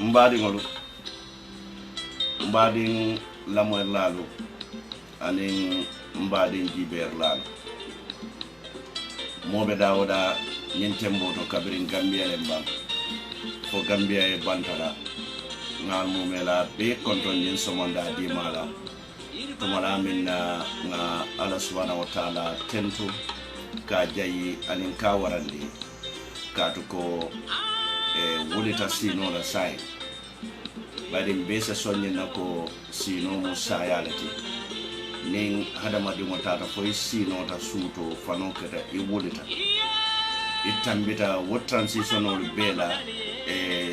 Mbadingolu mbading lamoy lalu anin mbading jiber lalu mobe dawoda nyentembo to kabirin gambia le mbam fo gambia e bantala ngal mumela be konton yin somonda di mala to mala minna nga ala subhanahu wa ta'ala tentu ka jayi anin ka warandi ka to ko wulita sino la sai bari mbesa sonye nako sino mo sayalati ning hadama di motata foy sino ta suto fano kata e wulita itambita what transitional bela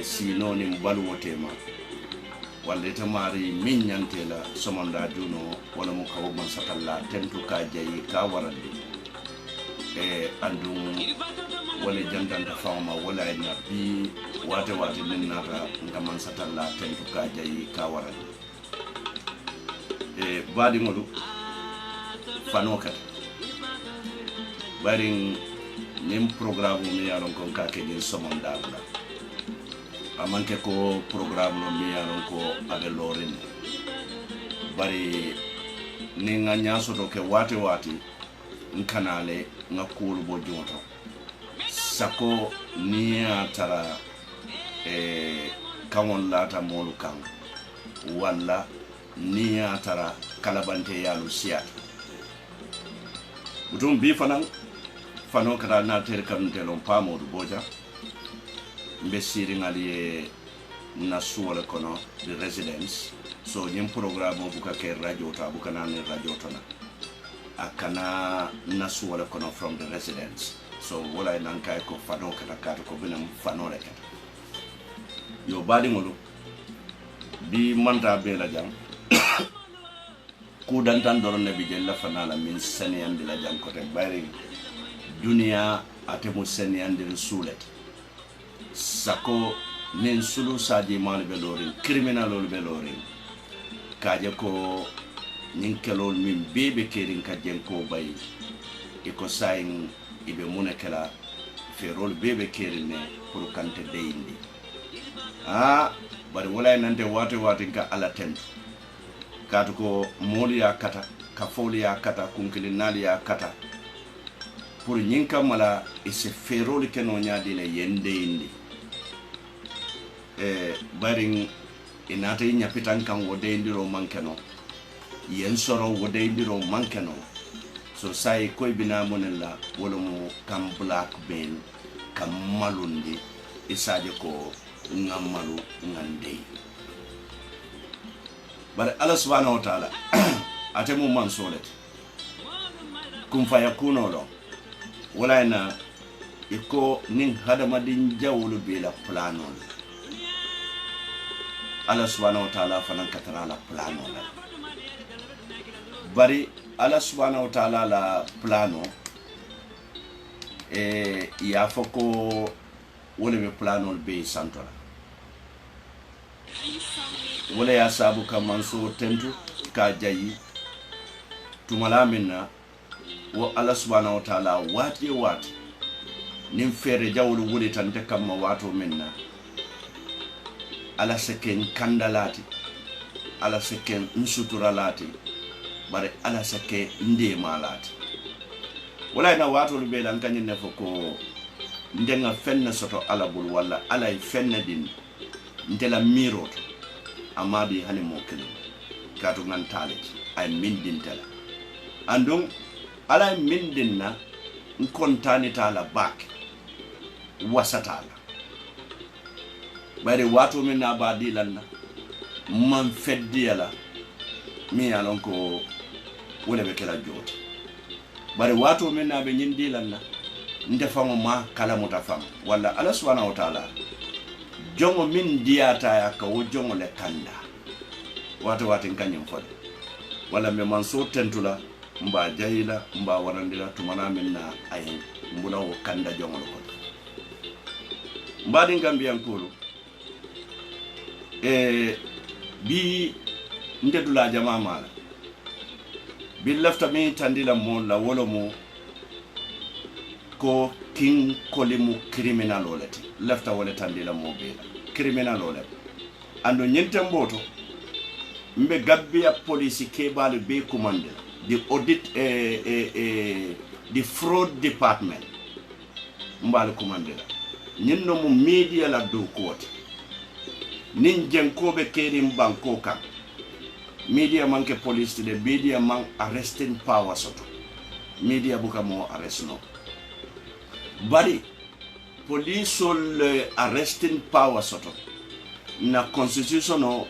sino ni mbalu wotema walla tamari minyantela somonda juno wala mo kawo man sakalla tentu ka jayi ka warandi andum wala jantanta fawma wala ina bi wate nin nata ngaman satalla tentu ka jayi ka warandi badi ngodu fano kat bari nim programme mi yaron kon ka ke din somonda la amanke ko programme no mi yaron ko abe lorin bari ni nga nyaso do ke wate nkanale nga kulu bo jonto sako ni atara kamon lata molu kan walla ni atara kalabante yalu siat butum bi fanan fano kala na ter kan telon pamo du boja mbe siri ngali na suwala kono the residence so nyem programme buka ke radio ta buka na radio tona akana na suwala kono from the residence so wala nan kay ko fano kata kata ko binam fano le kata yo badi ngolu bi manta be la jam ku dantan doron ne bi jella fana la min saniyande la jam ko te bari dunia atemu saniyande sulet sako nen sulu saji mal be lorin criminal be lorin kaje ko nin kelol min bebe kerin ka jenko bay iko sayin ibe munekela ferol bebe kerin ne pour kante deyindi bari wala nante wate ka ala tentu katu ko moli ya kata ka foli ya kata kunkilinali ya kata pour nyinka mala ise ferol keno nyaadi ne yende indi bari inata nyapitan kan wode indiro mankeno yen soro wode indiro mankeno so sai koy bina monella wala mo kam black ben kam malundi isaje ko ngamalu ngande bare Allah subhanahu wa ta'ala atemu man solet kum fayakuno lo wala na iko nin hadama din jawlu bila planon Allah subhanahu wa ta'ala fanan katara la plano la bari Allah subhanahu wa ta'ala la plano ya foko wala be plano be santola wala ya sabu ka manso tentu ka jayi tumala minna wa Allah subhanahu wa ta'ala wati nin fere jawlu wuli tan de kam wato minna ala seken kandalati ala seken nsuturalati bare ala seke nde malati wala na wato be dan kanyin ne foko ndenga fenna soto ala bul wala ala fenna din ndela miroto amadi hani mo kene katu nan taleti ay mindin tala andum ala mindin na kontani tala bak wasatala bari wato min na ba dilanna man feddi yala mi yalon ko wala be kala joti bari wato min na be nyindi lanna ndefamo ma kala mutafam wala Allah subhanahu wa ta'ala jongo min diata ya ka wo jongo le kanda wato kanyum fode wala me man so tentula mba jayila mba warandila tumana min na ayin mbula wo kanda jongo ko mba din gambian kulu bi ndedula jama mala bi lafta mi tandila mo la wolo mo ko king kolimu criminal olati lafta wala tandila mo be criminal olati ando nyente mboto mbe gabbia police kebal be commande the audit the fraud department mbal commande nyinno mo media la do kote nin jenkobe kerim banko kan media manke police de media man arresting power soto media buka mo arrest no bari police le arresting power soto na constitution no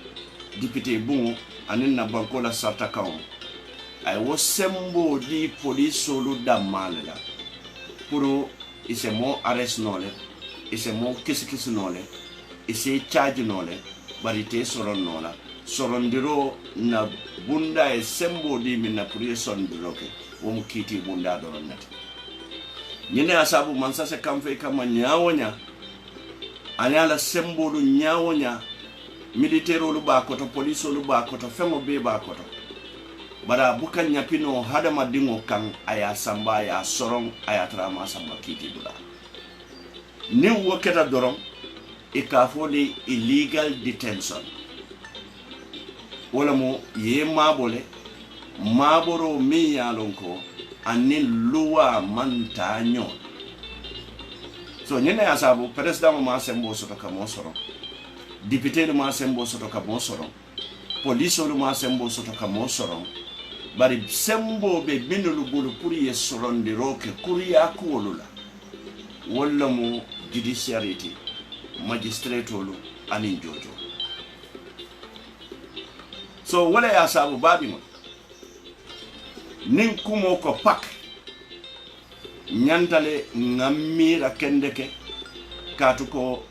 député bungo anin na banko la sarta kaw ay wo sembo di police lu damala pour ise mo arrest no le ise mo kisi no le ise charge no le bari te soron no la sorondiro na bunda e sembo di min na pour sorondiro ke wo mo kiti bunda do nati nyine asabu mansa se kamfe kama nyawonya anyala sembo lu nyawonya militaire lu ba koto police lu ba koto femo be ba koto bara bukan nyapino hadama dingo kan aya samba ya soron aya trama samba kiti bula ni woketa dorom e ka foli illegal detention wala mo ye maboro mi yalon ko anin luwa mantanyo so nyene asabu president ma sembo soto kamo soron député ma sembo soto kamo soron police ma sembo soto kamo soron bari sembo be binulu bulu pour ye soron de roke kuriya kolula wala mo judiciary magistrate olu anin jojo so wala ya sabu babi mo nin kumo ko pak nyantale ngamira kendeke katu ko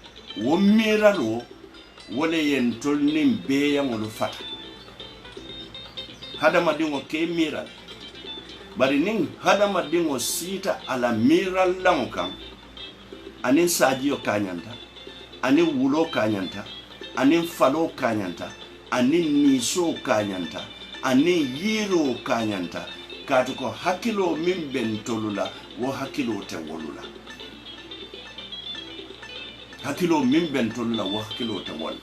wo miralo wala yen tolnin beya mo fata hadama dingo ke miral bari nin hadama dingo sita ala miral lamukan anin sajiyo kanyanta anin wulo kanyanta anin falo kanyanta anin niso kanyanta anin yiro kanyanta katu ko hakilo min ben tolula wo hakilo te wolula hakilo min ben tolula wo hakilo te wol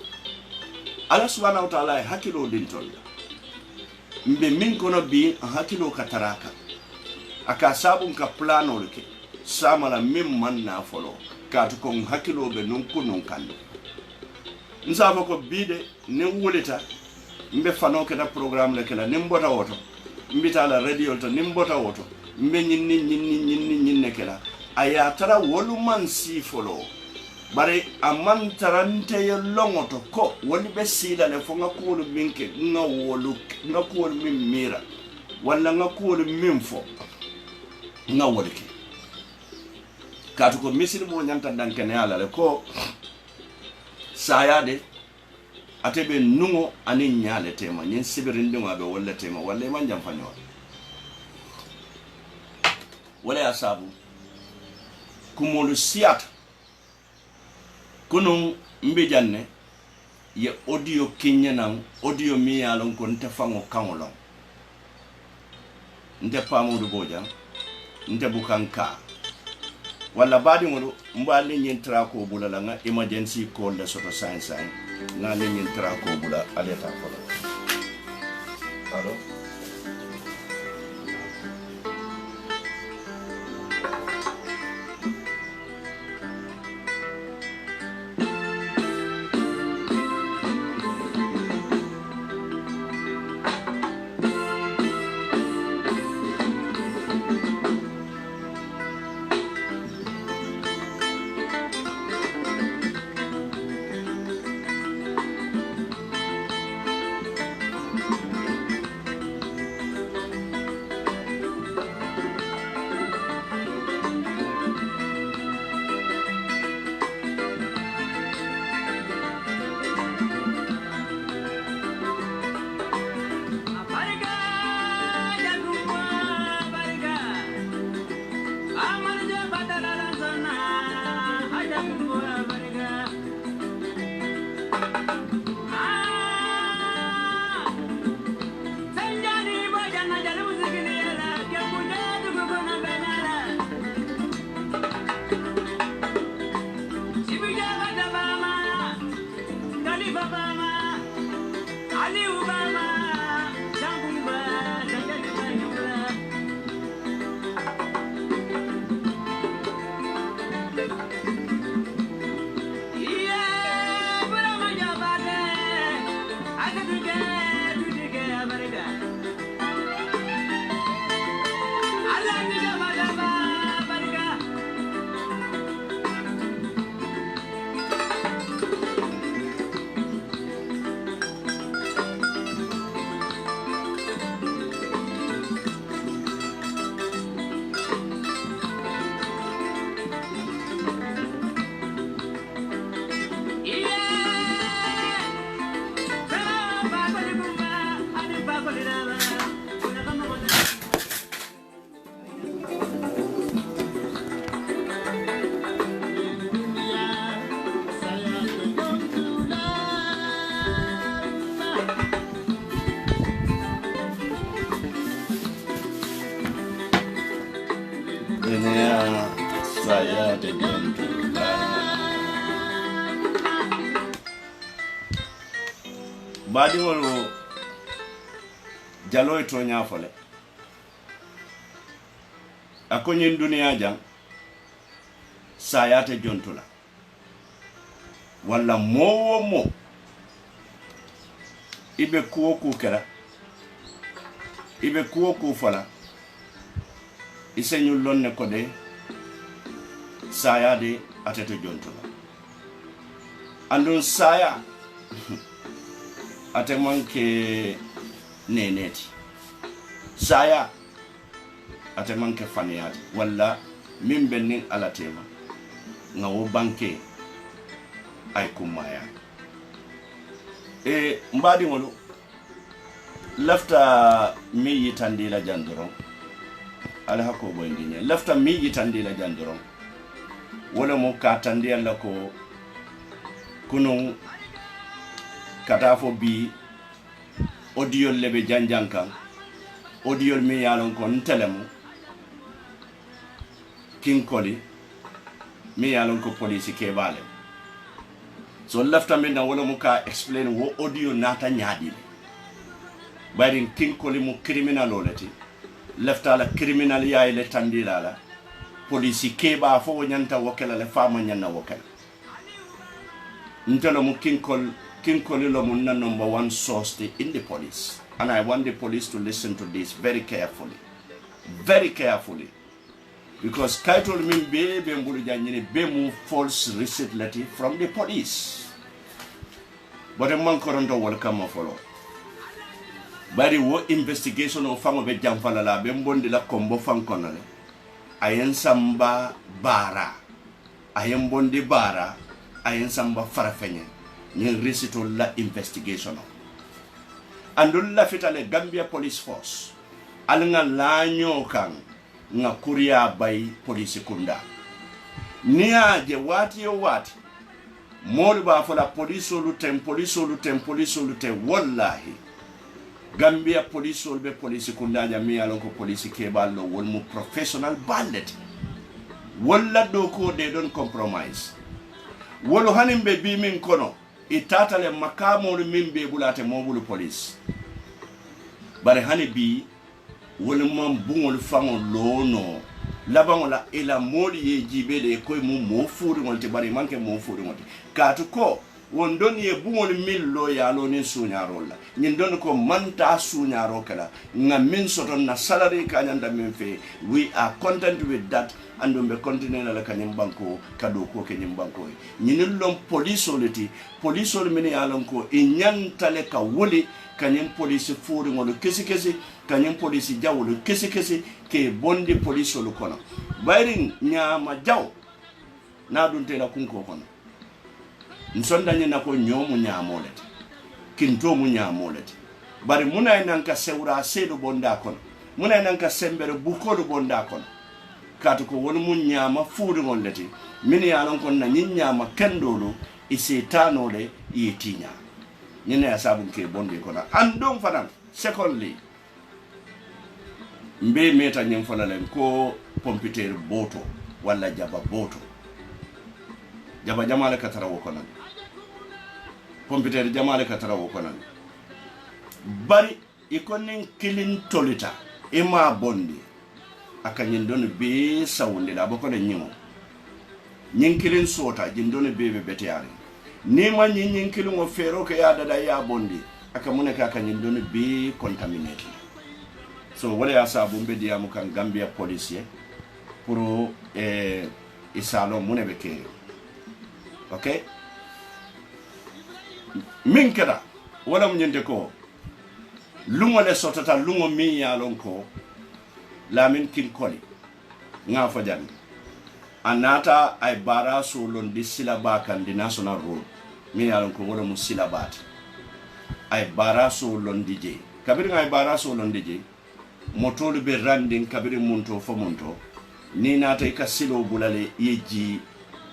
Allah subhanahu wa ta'ala hakilo din tolla mbe min kono bi hakilo kataraka aka sabun ka plano leke samala min man na folo katu ko hakilo be non kunun kando nsaba ko bide ne wulita mbe fano keta programme le kala ne mbota woto mbita la radio to ne mbota woto mbe nyinni kala aya tara wolu man si folo bare amman tarante yo longoto ko woni be sila le fo ngakulu minke ngawolu ngakulu min mira wala ngakulu min fo ngawolike katu ko misiri mo nyanta dankene ala le ko sayade atebe nungo ani nyale tema nyen sibirindi ngabe wala tema wala man jam fanyo wala asabu kumolu siat kunun mbijanne ye audio kinyanam audio mi yalon ko nte fango kanolon nte pamudu boja nte bukanka wala badi ngodo mbali nyin trako bula la nga emergency call le soto science nga le nyin trako bula aleta folo allo badi wolo jalo to nyafole akonyin duniya jang sayate jontula wala mo ibe kuwo ku kera ibe kuwo ku fala iseñu lonne ko de sayade atete jontula andun saya ate manke neneti saya ate manke faniyati walla min bennin alatema ngawo banke ay kumaya mbadi ngolu lafta mi yitandi la jandoron ala hako boy ndinya lafta mi yitandi la jandoron wala mo katandi alla ko kunun katafo bi audio lebe janjankan audio mi yalon ko ntelemu kinkoli mi yalon ko police ke bale so lafta min na wala muka explain wo audio nata nyaadi bari kinkoli mu criminal olati lafta la criminal yaay le tandila la police ke ba fo nyanta wakala le fama nyanna wakala ntelo mu kinkoli lo mun na number one source in the police. And I want the police to listen to this very carefully. Very carefully. Because Kaitol min be mbulu janjini be mu false receipt letter from the police. But a man koronto welcome follow. Bari wo investigation o fango be jamfala la be mbondi la kombo fankonale. Ayen samba bara. Ayen bondi bara. Ayen samba farafenye. Ni receipt la investigation. Andul la fitale Gambia Police Force alnga lanyo kan nga kuria bay police kunda niya je wati yo wati mol ba fola police lutem wallahi Gambia police be police kunda jami alon ko police ke ballo wol mu professional ballet walla do ko they don't compromise wolo hanimbe bi min kono itatale makamolu mimbe bulate mobulu police bare hani bi wala man bungol fango lono labangola ila moli ye jibele koy mo furi ngonte bare manke mo furi ngonte katu ko won don ye bungol millo ya lo ni suñarolla ñin don ko manta suñaro kala nga min soton na salary ka nyanda min fe we are content with that and be continue la kanyim banko kado ko kenyim banko ñin lom police olati police ol min ya lon ko e nyantale ka woli kanyim police furi ngol kesi kanyim police jawlo kesi ke bondi police ol kono bayrin nyama jaw na dun tela kunko kono nsonda nyina ko nyomu nyamolete kinto mu nyamolete bari muna nanka sewra sedo bonda kono muna nanka sembere bukolo bonda kono katu ko won mu nyama fuuri ngollete min yalon kon na nyama kendolo isetano le yetinya nyina asabu ke bondi kono andon fanan secondly mbe meta nyem falalen ko pompiter boto wala jaba boto jaba jamale katara wokonan pompiter jamale katara wokonan bari ikonin kilin tolita ima bondi aka nyindon be sawunde la boko le nyimo nyin kilin sota jindon be beteyare ni ma nyin kilin o fero ke ya dada ya bondi aka muneka aka nyindon be contaminated so wala ya sabu mbe dia mu kan Gambia police pour isalo munebe ke okay min kada wala mnyende ko lungo le sotata lungo mi ya lonko la min kin koli nga fajan anata ay bara so londi silaba kan di national road mi ya lonko wala mu silabati ay bara so londi je kabiri ay bara so londi je motolu be randing kabiri munto fo munto ni nata ka silo bulale yeji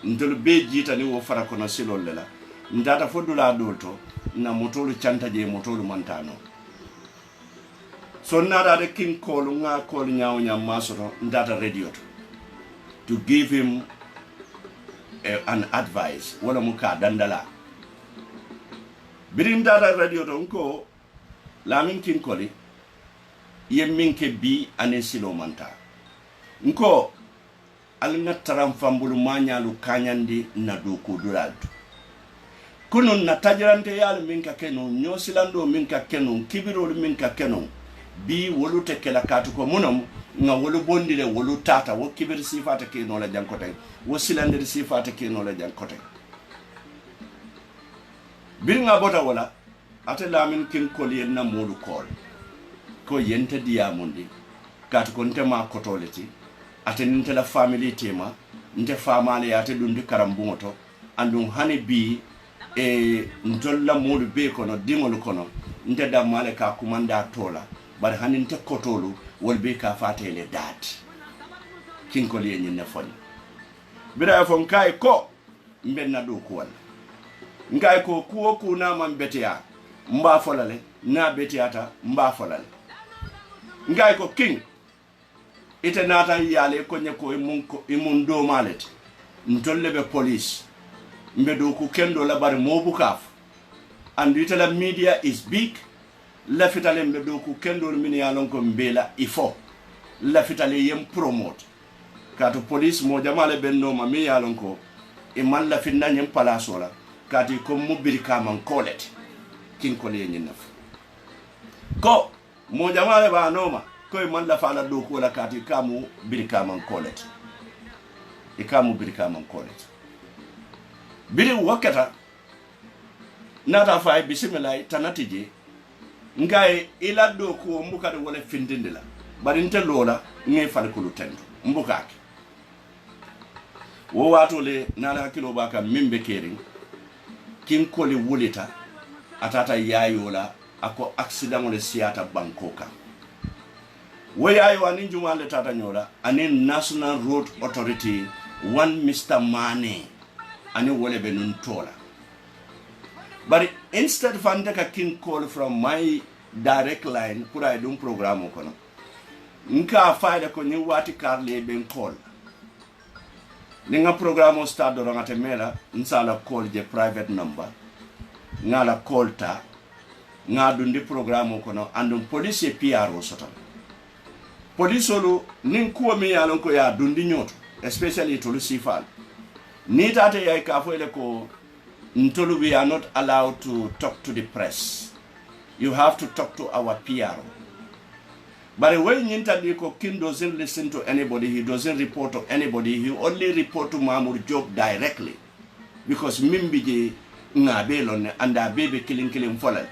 ndol be jita ni wo fara kono silo lela ndata fodula dolto na motolu chanta je motolu mantano so nada de king call nga call nyaaw nyam masoto ndata radio to give him an advice wala muka dandala birin data radio to ko lamin king koli yeminke bi ane silo manta nko alna taram fambulu manyalu kanyandi na doko duralto kuno na tajirante yal minka kenu nyosilando minka kenu kibirol minka kenu bi wolu tekela katu ko munom nga wolu bondile wolu tata wo kibir sifata ke no la jankote wo silandir sifata ke no la jankote bir nga bota wala ate lamin kin kolien na modu kol ko yente diamundi katu ko ntema kotoleti ate nte la family tema nte famale ate dundi karambumoto andun hani bi ntolla modu be kono dingol kono nte damale ka kumanda tola bar hani nte kotolu wolbe ka fatele dat kinkol yenni ne foni bira fon kay ko mbenna do ko wala ngay ko kuwo ku na man beteya mba folale na betiata mba folal ngay ko king ite nata yale ko nyako imun do malet ntolle be police mbedo ku kendo la bari mo bukaf and ite la media is big la fitale mbedo ku kendo min yalon ko mbela ifo la fitale yem promote kato police mo jamale benno ma mi yalon ko e man la finna nyem palaso la kati ko mo birka man kolet kin ko le nyin naf ko mo jamale ba noma ko e man la fala do ko la kati kamu birka man kolet e kamu birka man kolet biri wakata nata fay bismillah tanatije ngay ila do ko mbukade wala findinde la bari nte lola ngay fal ko lu tendo mbukake wo wato le nana kilo baka mimbe kering kin koli wulita atata yayola ako accident le siata bankoka wo yayo anin juma le tata nyola anin National Road Authority one Mr. Mane ani wole be nun tola but instead fande ka kin call from my direct line pour ay dum programme kono nka faade ko ni wati karle ben call ni nga programme start do ngate mela nsala call je private number ngala call ta ngadu ndi programme kono andum police PRO soto police olu nin ko mi yalon ko ya dundi nyoto especially to sifal ni tate ya ka fo ele ko ntolu we are not allowed to talk to the press. You have to talk to our PRO. But when Yintadiko King doesn't listen to anybody, he doesn't report to anybody, he only report to Mahmoud Job directly. Because Mimbiji Ngabelon and a baby killing fallen.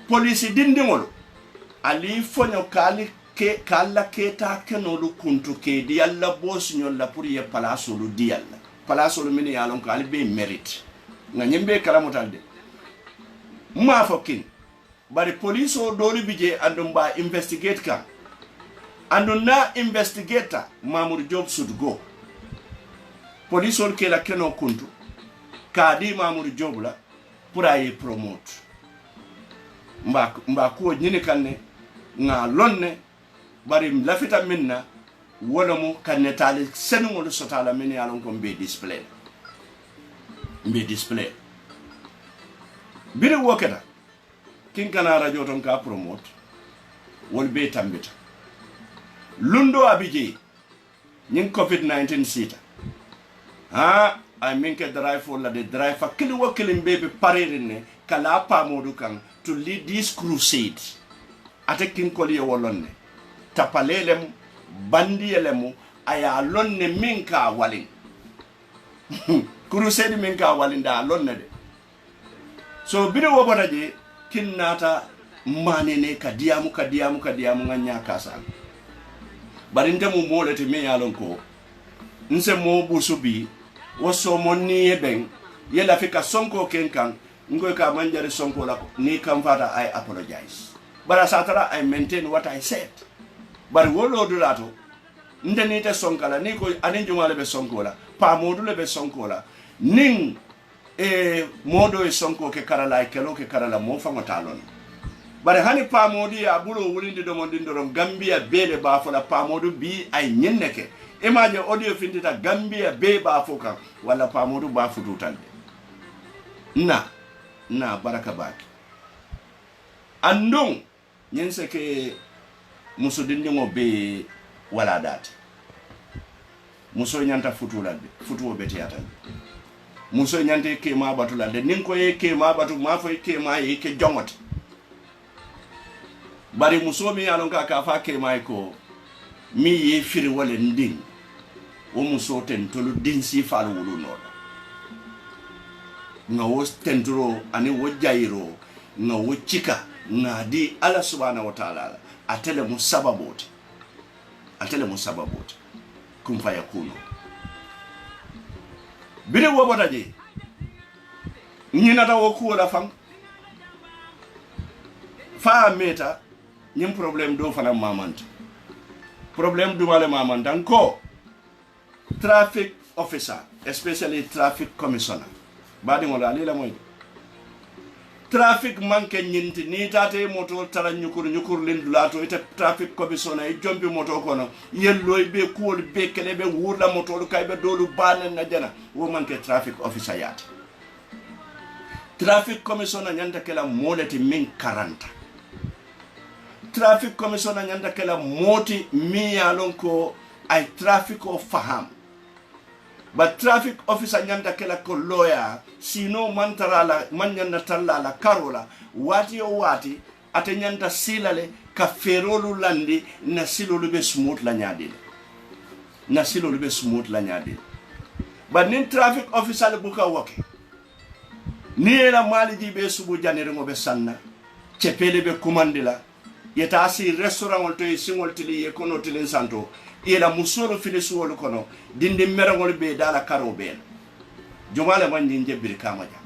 Police didn't know. Ali fonyo kala keta kenolu kuntu ke dialla boss nyolla pour ye palaso lu dialla. Palaso lu mini yalon ko ali be mérite. Nga nyembe kala motalde. Ma fokin. Bari police o doli bije andum ba investigate kan. Andum na investigator Mamour Job should go. Police o kela keno kuntu. Kadi Mamour Job la pour ay promote. Mba ko nyini kanne nga lonne bari lafita minna wala mu kanetali senungol sotala min yalon ko be display biri woketa kin kana radio ton ka promote wol be tambita lundo abije nyin covid-19 sita I mean ke drive for la de drive kili wakilin bebe parerine kala pa modu kan to lead this crusade atekin koli wolonne tapalelem bandiyelemu aya lonne minka walin crusade minka walin da lonne de so bide wobota je kinnata manene kadiamu nganya kasa barinde mu molete me yalon ko nse mo busubi woso monni eben yela fika sonko kenkan ngoy ka manjare sonko la ni kam fata I apologize bara satara I maintain what I said bar wolo dulato ndeni te sonkala ni ko anin jumale be sonkola pa module be sonkola ning modo e sonko ke karala kelo ke karala mo fango talon bare hani pa modi ya bulo wulinde do mon dindoron Gambia bele ba fola pa modu bi ay nyenneke image audio findita Gambia be ba foka wala pa modu ba fututal na baraka baki andong nyense ke muso dindingo be wala dati muso nyanta futulalde futuo betiyata muso nyante ke ma batulalde ninko ye ke ma batu ma fo ke ma ye ke jongote bari muso mi alon ka fa ke ma ko mi ye firi wala ndin o muso ten tolu din si falu wulu no nga wo tendro ani wo jairo nga wo chika nga di Allah subhanahu wa ta'ala atele musababote kum fa yakunu bire wo bodaje nyina ta wo ko la fam fa meta nyim problem do fana mamanta problem du male mamanta ko traffic officer especially traffic commissioner badi mo la moy traffic manke nyinti ni tate moto tara nyukur lindulato ite traffic commissioner e jombi moto kono yelloy be kuol be kele be wurla moto kay be dolu banen na jana wo manke traffic officer yati traffic commissioner nyanda kala moleti min 40 traffic commissioner nyanda kala moti mi yalon ko ay traffic o faham but traffic officer nyanda kala ko lawyer sino mantarala man nyanda tallala karola wati o wati ate nyanda silale ka ferolu landi na silolu be smooth la nyadile na silolu be smooth la nyadile but nin traffic officer le buka woke ni la maliji be subu janere ngo be sanna cepele be kumandila yeta si restaurant wol to singol tili e kono tilin santo ila musoro filisu wol kono dindi merangol be dala karo be jumala man ninje bir kamaja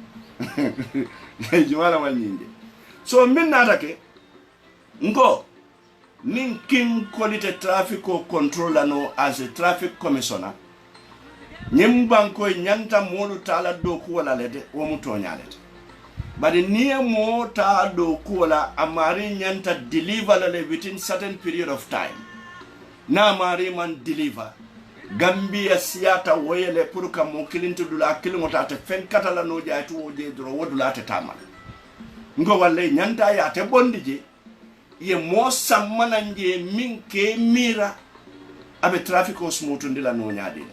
jumala man ninje so min natake ngo nin kin quality traffic controller no as a traffic commissioner nyim banko nyanta molu tala do ko wala lede wo mu tonyalete bari niye mo ta do ko wala amari nyanta deliver le within certain period of time na mari man deliver Gambia siata woyele pour ka mo kilintu dula kilingota te fen katala no jaytu o je dro wodula te tamal ngo walle nyanta ya te bondiji ye mo sammana nje min ke mira abe traffic o smutu ndila no nyaade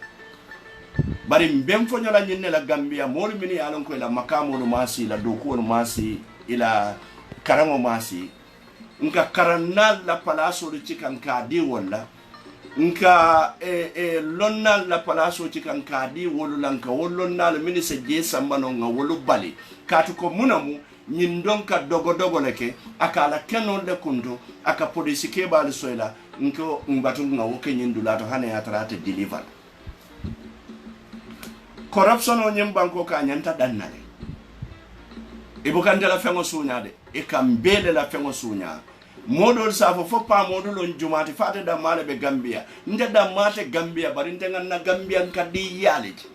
bari mbem fo nyola nyinne la Gambia mol mini alon ko la makamo no masi la doku no masi ila karamo masi nka karanal la palaso de cikanka di wala nka lonnal la palaso cikanka di wolu lanka wolonnal mini se je sambano nga wolu bali katu ko munamu nyin donka dogo leke akala kenon le kundu aka police ke bal soila nko mbatu nga woke nyin dulato hane atrate deliver corruption o nyem banko ka nyanta dannale ibukande la fengo sunya de e kambele la fengo sunya modol safo fo pa modol on jumati fate da male be Gambia nde da mate Gambia bari ndenga na Gambia kadi yaleji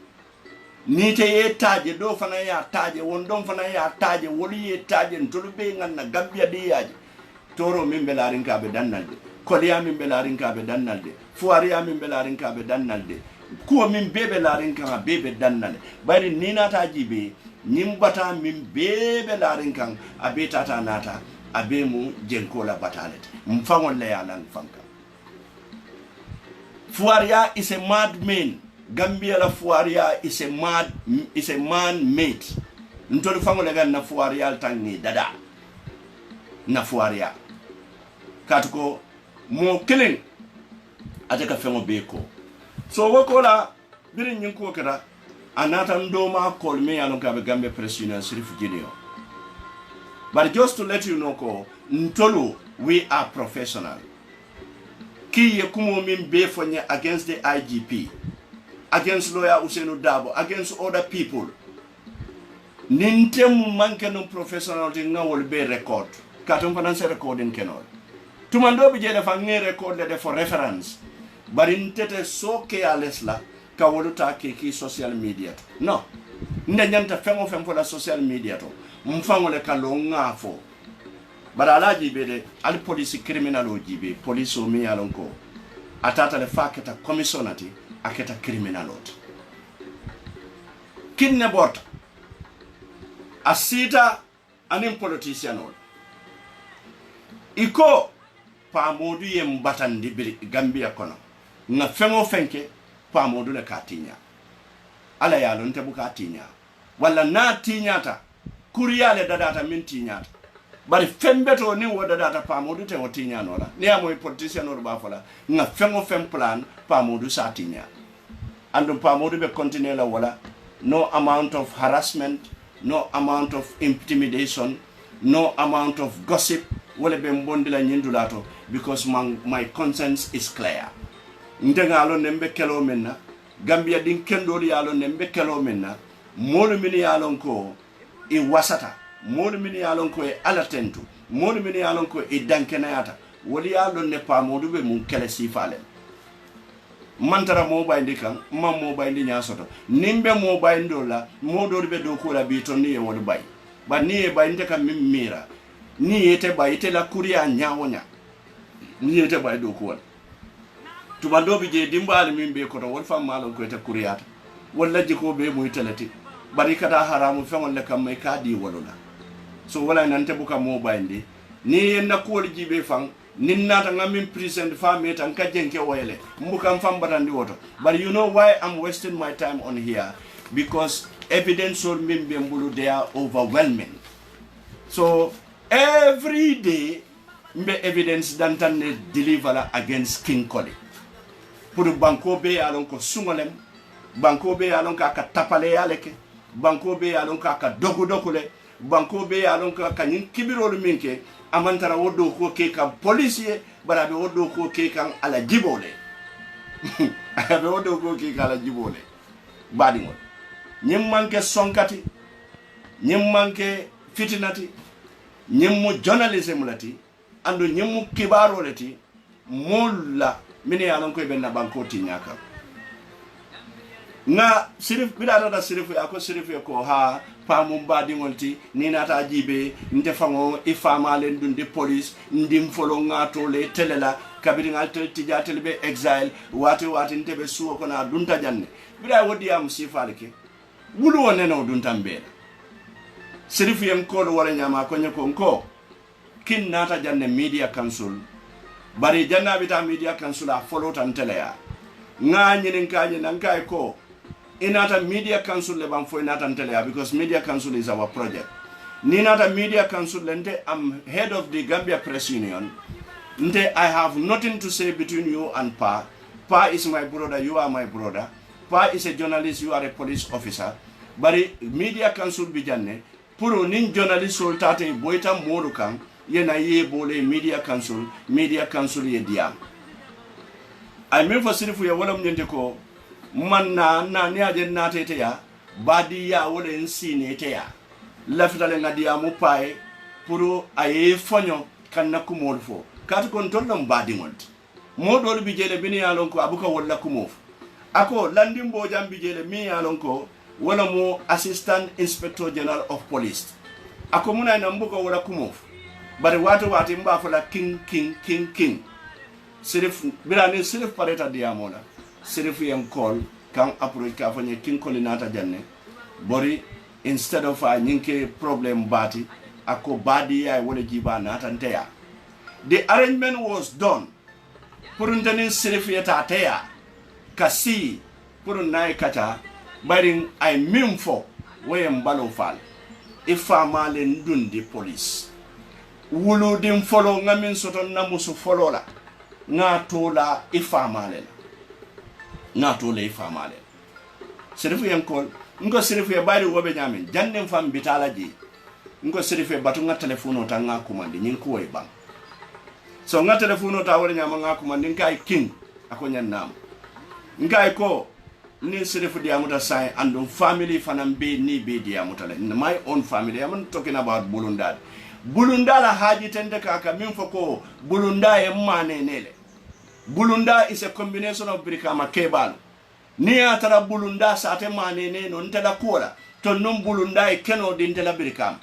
nite ye taje do fana ya taje won don fana ya taje woli ye taje ntolu be nganna Gambia di yaje toro mimbe la rinka be dannalde koliya mimbe la rinka be dannalde fuariya mimbe la rinka be dannalde ko min bebe la rinka bebe dannale bari ni nata jibe nyimbata min bebe la rinka abeta ta nata abemu jenko la batalete mfangol le yalan fanka fuaria is a mad man Gambia la fuaria is a man made ntolu fangol le gan na fuaria tangi dada na fuaria katuko mo killing ateka fengo beko so wokola birin nyinko kara anata ndoma call me alon ka be Gambia Press Union Sirif Junior. But just to let you know ko ntolo we are professional ki ye kumo min be fonye against the IGP, against lawyer Usenu Dabo, against other people nintem manke no professional ti ngawol be record katum fanance recording kenol tumando bi jele fa ngi record de for reference bari ntete soke alesla ka woluta ki social media no nde nyanta fengo fengo la social media to mfango le kalo ngafo bara alaji bede al police criminal ojibe police o mi alonko atata le faketa commissionati aketa criminal ot kinne borta asita anim politician ol iko pa modu yem batandi bir Gambia kono nga fengo fenke pa modu le katinya ala ya lonte bu katinya wala na tinyata kuriale dadata min tinyata bari fembeto ni woda data pa modu te o tinya nola ni amoy politician or ba fola nga fengo fem plan pa modu sa tinya andum pa modu be continue la wala no amount of harassment, no amount of intimidation, no amount of gossip wala be mbondi la nyindulato because my conscience is clear. Ndenga alo nembe kelo menna Gambia din kendori alo nembe kelo menna molu mini alon ko e wasata molu mini alon ko e alatentu molu mini alon ko e dankenayata wali alo ne pa modu be mun kele sifale mantara mobile ndikan mam mobile ndi nyasoto nimbe mobile ndola modo be do ko la bi to ni e wolu bay ba ni ba inte ka mira ni yete ba ite la kuriya nyawonya ni yete ba do ko tubando bi je dimbal min be ko to wol fam malon ko ite kuriyata walla jiko be muy telati bari kata haramu fengol le kam may kadi wolula so wala nante buka mo bayndi ni yenna ko jibe fang nin nata ngamin present fami tan ka jenke woyele mbukam fam batandi woto but you know why I'm wasting my time on here because evidence or min be mbulu they are overwhelming so every day mbe evidence dantan ne deliver against King Collie pour banko be alon ko sungolem banko be alon ka tapale yaleke banko be alon ka dokule banko be alon ka nyin kibirolu minke amantara wodo ko ke ka policier barabe wodo ko ke kan ala jibole be wodo ko ke ala jibole badi ngol nyim manke sonkati nyim manke fitinati nyim mo journalism lati ando nyim mo kibaro lati molla mini alon ko be na banko tinyaka nga sirif bidata da sirif ako sirif ko ha pamum badi ngolti ni nata jibe nte fango ifama len dundi police ndim folo ngato le telela kabiri ngal tijatel be exile wati ntebe suwo ko na dunta janne bida wodi am sifalke wulu wonne no dunta mbela sirif yem ko wala nyama ko nyako ko kin nata janne media council bari janna bita media council a follow tan teleya nga nyinin kanye nan kay ko inata media council le bam fo inata teleya because media council is our project ni nata media council lente I'm head of the Gambia Press Union nte I have nothing to say between you and Pa is my brother, you are my brother. Pa is a journalist, you are a police officer. Bari media council bijanne puro nin journalist sol tate boita modu kan yena ye bole media council ye diam I mean for sirifu ya wala mnyende ko man na ni aje na tete ya badi ya wala nsi ne te ya lafitale nga diamu pae puro aye fonyo kan na kumol fo kat kon ton dum badi ngont modol bi jele bini ya lon ko abuka wala kumof ako landimbo jambi jele mi ya lon ko wala mo assistant inspector general of police ako muna na mbuko wala kumof bari wati mba fola king sirif birani sirif pareta diamola sirif yang call kan approach ka fanye King Collie nata janne bori instead of a nyinke problem bati ako badi ya wala jiba nata nteya the arrangement was done pour ntani sirif yata teya kasi pour nay kata bari ay mimfo wayem balo fal ifama le ndundi police wulu dim folo ngamin soto namusu folo la ngatola ifamale sirifu yankol ngo sirifu ya bari wobe nyamin jandem fam bitala ji ngo sirifu ya batu nga telefono ta nga kumandi nyin ko way bang so nga telefono ta wala nyama nga kumandi ngai king ako nyan nam ngai ko ni sirifu dia muta sai andum family fanam be ni be dia muta my own family I'm not talking about Bulunda la haji tende kaka minfo ko bulunda e mane nele bulunda is a combination of brikama kebal ni atara bulunda sate mane ne no ntela kola to non bulunda e keno din tela brikam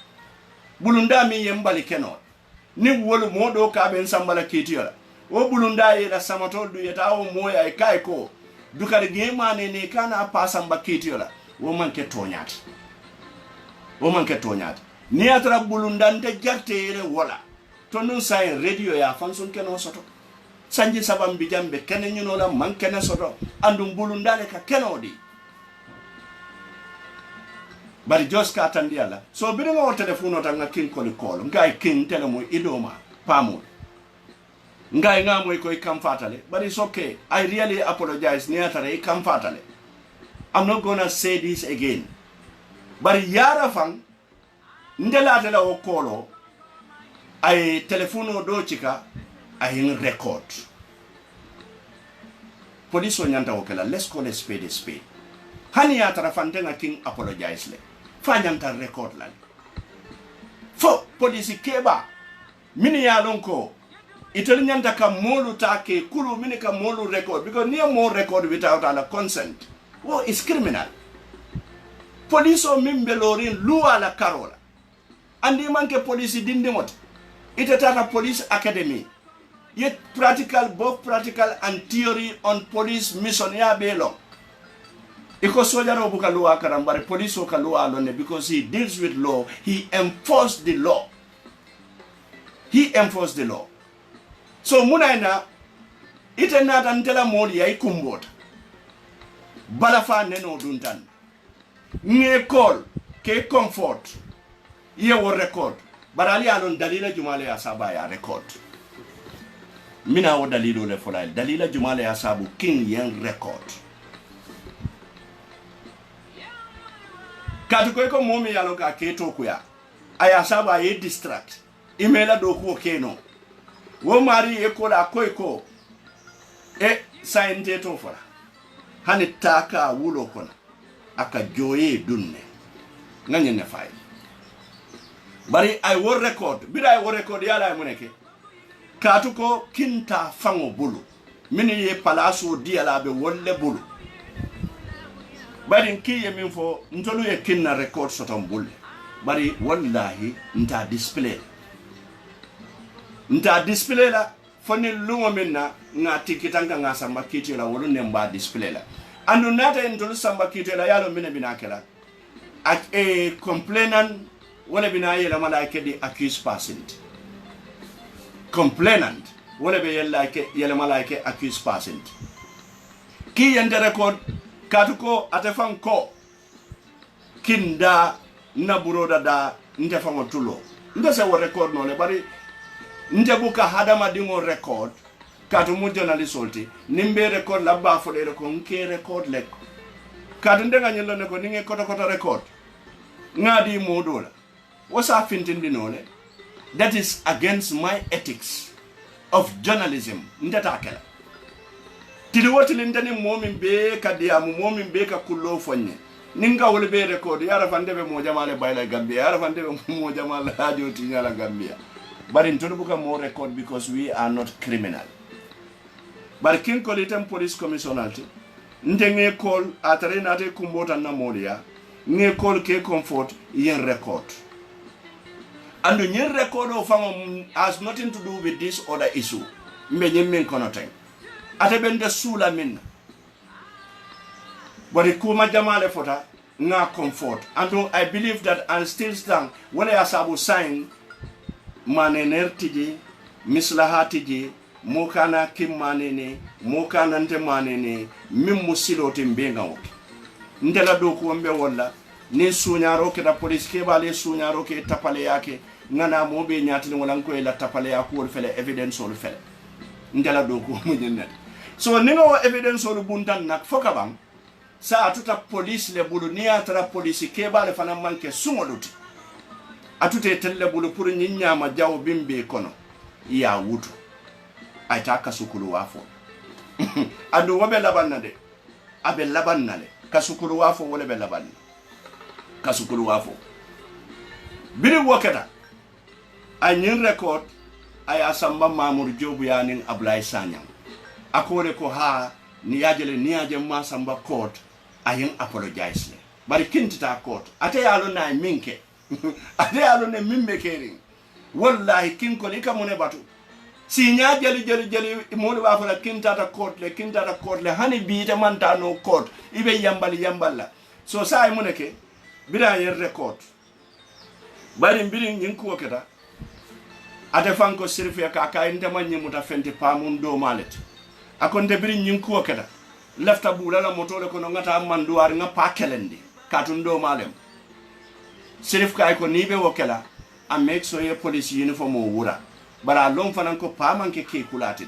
bulunda mi yembali keno ni wolu modo ka ben sambala kitiola o bulunda e la samatol du yeta o moya e kai ko dukare ge mane ne kana pasamba kitiola wo manke tonyat ni atara bulundante jartere wala to non sai radio ya fanson keno soto sanji sabam bi jambe kene nyuno la man kene soto andum bulundale ka keno di bari joska tandi ala so bi nga o telephone ta nga King Collie call ngai king tele mo idoma pamul ngai nga moy koy kam fatale but it's okay I really apologize ni atara e kam fatale I'm not gonna say this again bari yara fang ndela tela o kolo ay telefono do chika ay record police o nyanta o kala let's call a spade hani ya tarafante nga king apologize le fa nyanta record la fo police keba mini ya lonko itel nyanta ka molu take kulu mini ka molu record because near more record without our consent is criminal police o mimbelorin luwa la karola andi manke police dindi mot ite tata police academy yet practical both practical and theory on police mission ya belo iko sojaro buka luwa karambare police o kaluwa alone because he deals with law, he enforced the law. So munaina ite nata ntela moli ya ikumbota balafa neno duntan nye call ke comfort ye wo record barali alon dalila jumale ya saba ya record mina wo dalilo le folay dalila jumale ya sabu king yen record katu ko momi yalo ka keto kuya aya saba ye distract imela do ko keno wo mari e ko la ko e sainte to fora hani taka wulo kona aka joye dunne nganye ne fay bari ay wo record bira ay wo record yala ay muneke katu ko kinta fango bulu mini ye palaso diala be wolle bulu bari kiye min fo ntolu ye kinna record soton bulle bari wallahi nta display la foni lungo minna nga tikitanga nga samba kiti la wolu nemba display la andu nata ntolu samba kiti la yalo mina binakela at a complainant wala bina yela malaike di accused person complainant wala be yela malaike accused person ki yende record katuko atefan ko kinda na buroda da ndefan tulo ndese wo record no le bari ndebuka hadama dingo record katu mu journalist solti nimbe record labba fodere ko nke record lek katu ndenga nyelo ne ko ninge kota record ngadi modola wasa fintindi nole that is against my ethics of journalism ndata kala tili wotili ndani momin be kadiya momin be ka kullo fonne ninga wol be record yara fande be mo jamale bayla gambia yara fande be mo jamala radio tinyala gambia but in Tonobuka more record because we are not criminal. But king kolitem police commissionerati ndenge call atare nate kumbota na molia nge call ke comfort yen record. And the yen record of has nothing to do with this other issue. Mbenye men konoteng. Ate bende sula min. But ikuma jamale fota nga comfort. And I believe that and still stand when I asabu sign manener tiji mislaha tiji mokana kim manene mokana nte manene mim musilo timbenga woke ndela do ko mbe wala ni sunyaro ke da police ke bale sunyaro ke tapale yake ngana mo be nyatini wala ko la tapale yako wol fele evidence wol fele ndela do ko mo jennet so ninga o evidence wol buntan nak foka bang sa atuta police le bulu ni atara police ke bale fana manke sumoluti atute telle bulu pour nyinyama jaw bimbe kono ya wutu ayta kasukulu wafo adu wabe labanna de abe labanna le kasukulu wafo wala be labanna kasukulu wafo biri wakata anyin record aya samba Mamour Jobu yanin Ablaye Sanyang akore ko ha ni yaje ma samba court ayin apologize le bari kintita court ate yalo na minke ade alo ne mimme kering wallahi kin ko lika mone batu si nya jeli mo wa fa kintata court le hani bi te manta no court ibe yamballa so sai muneke bira yer record bari mbiri nyinku wakata ade fanko sirfe ka ndema nyimuta fenti pamun do malet akonde biri nyinku wakata lefta bula la motole ko no ngata manduar nga pa kelendi katun do malem sirif kay ko nibe wokela a make so ye police uniform o wura bara lom fanan ko paman ke kulati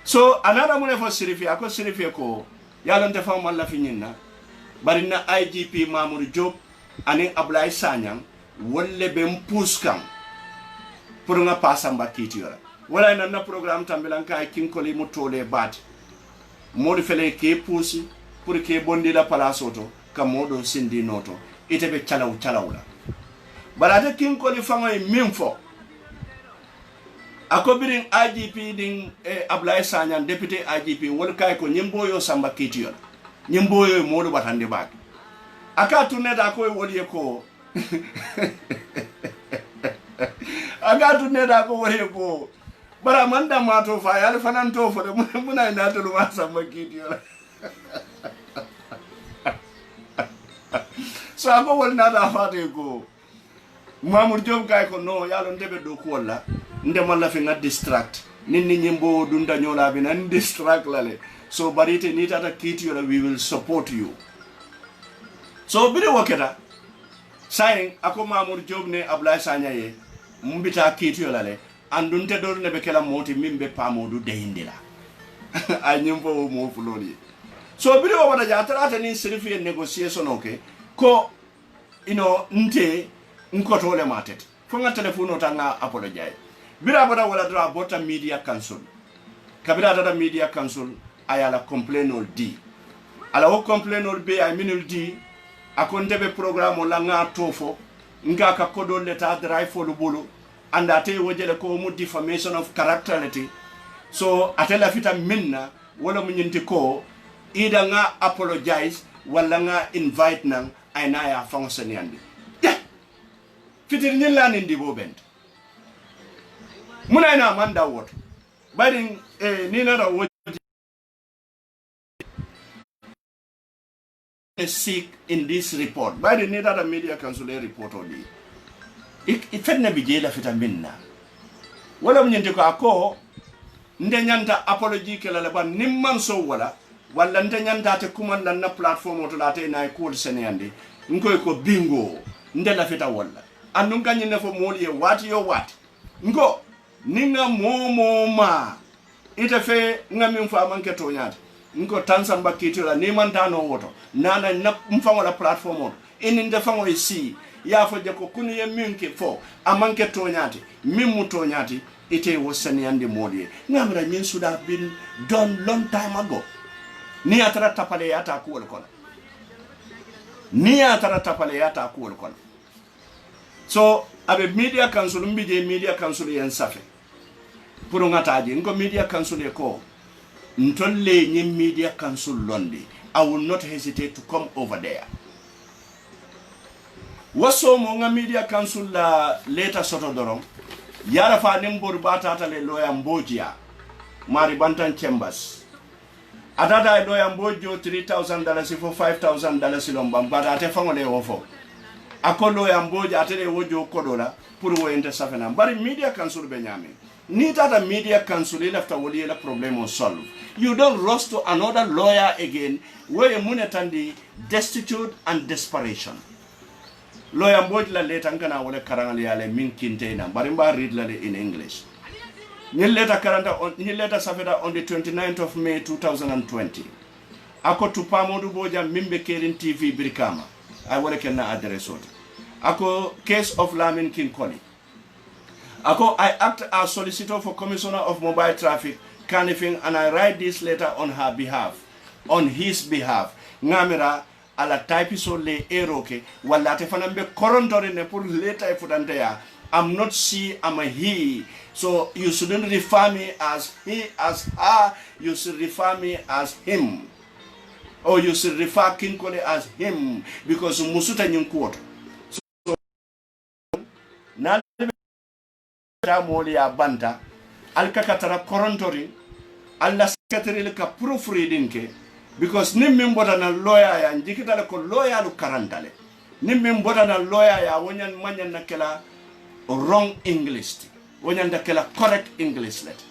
so anara mune fo sirifi ako sirifi ko yalon defa malla finyina bari na IGP Mamour Diop ani Ablaye Sanyang wolle be mpuskam pour nga pasamba kitiyora wala na programme tambilan kay kinkoli mu tole bat modi fele ke pusi pour ke bondi la palasoto kamodo sindi noto itebe chalawla barade kinkoli fango e minfo akobirin IGP din Ablaye Sanyang deputy IGP wol kay ko nyimboyo samba kitiyon nyimboyo modu batande bak aka tuneta ko woli ko aga tu ne da ko wore ko bara man da ma to fa yal fanan to fo muna ina to ma sama kiti so ako wol na da fate ko Mamour Diop kay ko no yalo ndebe do ko wala ndema la fi nga distract nin ni nyimbo dunda nyola bi nan distract lale so barite ni tata kiti yola we will support you so bide waketa saying ako Mamour Diop ne Ablaye Sagna ye mbita kiti yola le andunte do ne be kala moti mimbe pamodu de hindila ay nyimbo mo fuloli so bide wada jatata ni serifi negotiation okay ko nte nkotole matet fonga telefono tanga apologize bira bada wala dra bota media council kabira dada media council ayala complain ol di ala o complain ol be ay minul di akonde be programme la nga tofo nga ka kodo leta drive for lu bulu anda te wojele ko mu defamation of characterity so atela fita minna wala mu nyinti ko ida nga apologize wala nga invite nang ay na ya fonction yandi fitir nyilla ni ndibo bent muna ina manda wot bari ni na da wot seek in this report bari ni da media council report odi ifetna bijela fitaminna wala mnyende ko ako nde nyanta apology kala la ban nimman so wala nde nyanta te kumanda na platform to late na ko seneyande ngoy ko bingo nde la fita wala andun kanyi ne fo moli e wati yo wati ngo ninga momo ma ite fe ngami mfa manke to nyata ngo tansa mbakiti la ni man dano woto nana na mfango la platform on ini nde fango isi ya fo je ko kuni ye minke fo amanke to nyati mimu to nyati ite wo seniyande moli ngamra min should have been done long time ago ni atara tapale yata ko wol kono ni atara tapale yata ko wol kono so abe media council mbije media council yen safe pour ngataji ngo media council e ko ntolle nyi media council londi I will not hesitate to come over there waso mo nga media council la leta soto dorom yara fa nimbor batata le loya mbojia mari bantan chambers atata loya mbojo $3,000 for $5,000 lombam bada ate fangole wofo akolo ya mboja atele wojo kodola pour woyente safena bari media council be nyame ni tata media council lafta woli la problem solve you don't rush to another lawyer again where munetandi destitute and desperation lawyer mboj la leta ngana wala karangal yale min kintena bari mba read la in English ni leta safeta on the 29th of May 2020 ako tupamodu boja mimbe kerin TV Brikama I wala kenna address ot ako case of Lamin King Koli ako I act as solicitor for Commissioner of Mobile Traffic Kanifing and I write this letter on his behalf ngamira ala type so le eroke wala te fanambe korontore ne pour letter e futante ya I'm not she, I'm a he. So you shouldn't refer me as he, as her. You should refer me as him. Or you should refer King Kole as him. Because musuta nyunkuoto. So na moli ya banta alkakatara korontori alla secretary ka proofreading ke because nimmi mbota na lawyer ya njikitale ko lawyer lu karantale nimmi mbota na lawyer ya wonyan manyan na kela wrong English wonyan da kela correct English let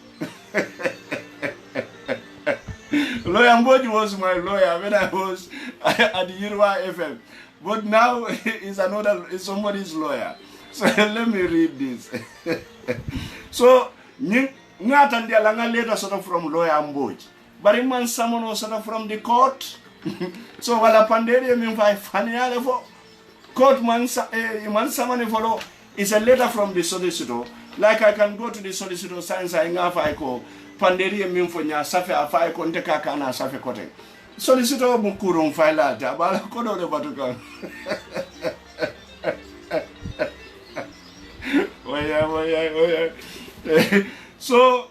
lawyer Mboji was my lawyer when I was at the Yirwa FM, but now is somebody's lawyer. So let me read this. So ngatandi alanga letter sort of from lawyer Mboji, but it man someone sort of from the court. So wala pandere min fa faniale fo court man someone follow is a letter from the solicitor. Like I can go to the solicitor science I ngafa I ko panderi min fo nya safe afa ko ndeka kana safe kote solicitor mukuru faila ta bala ko do batuka oya so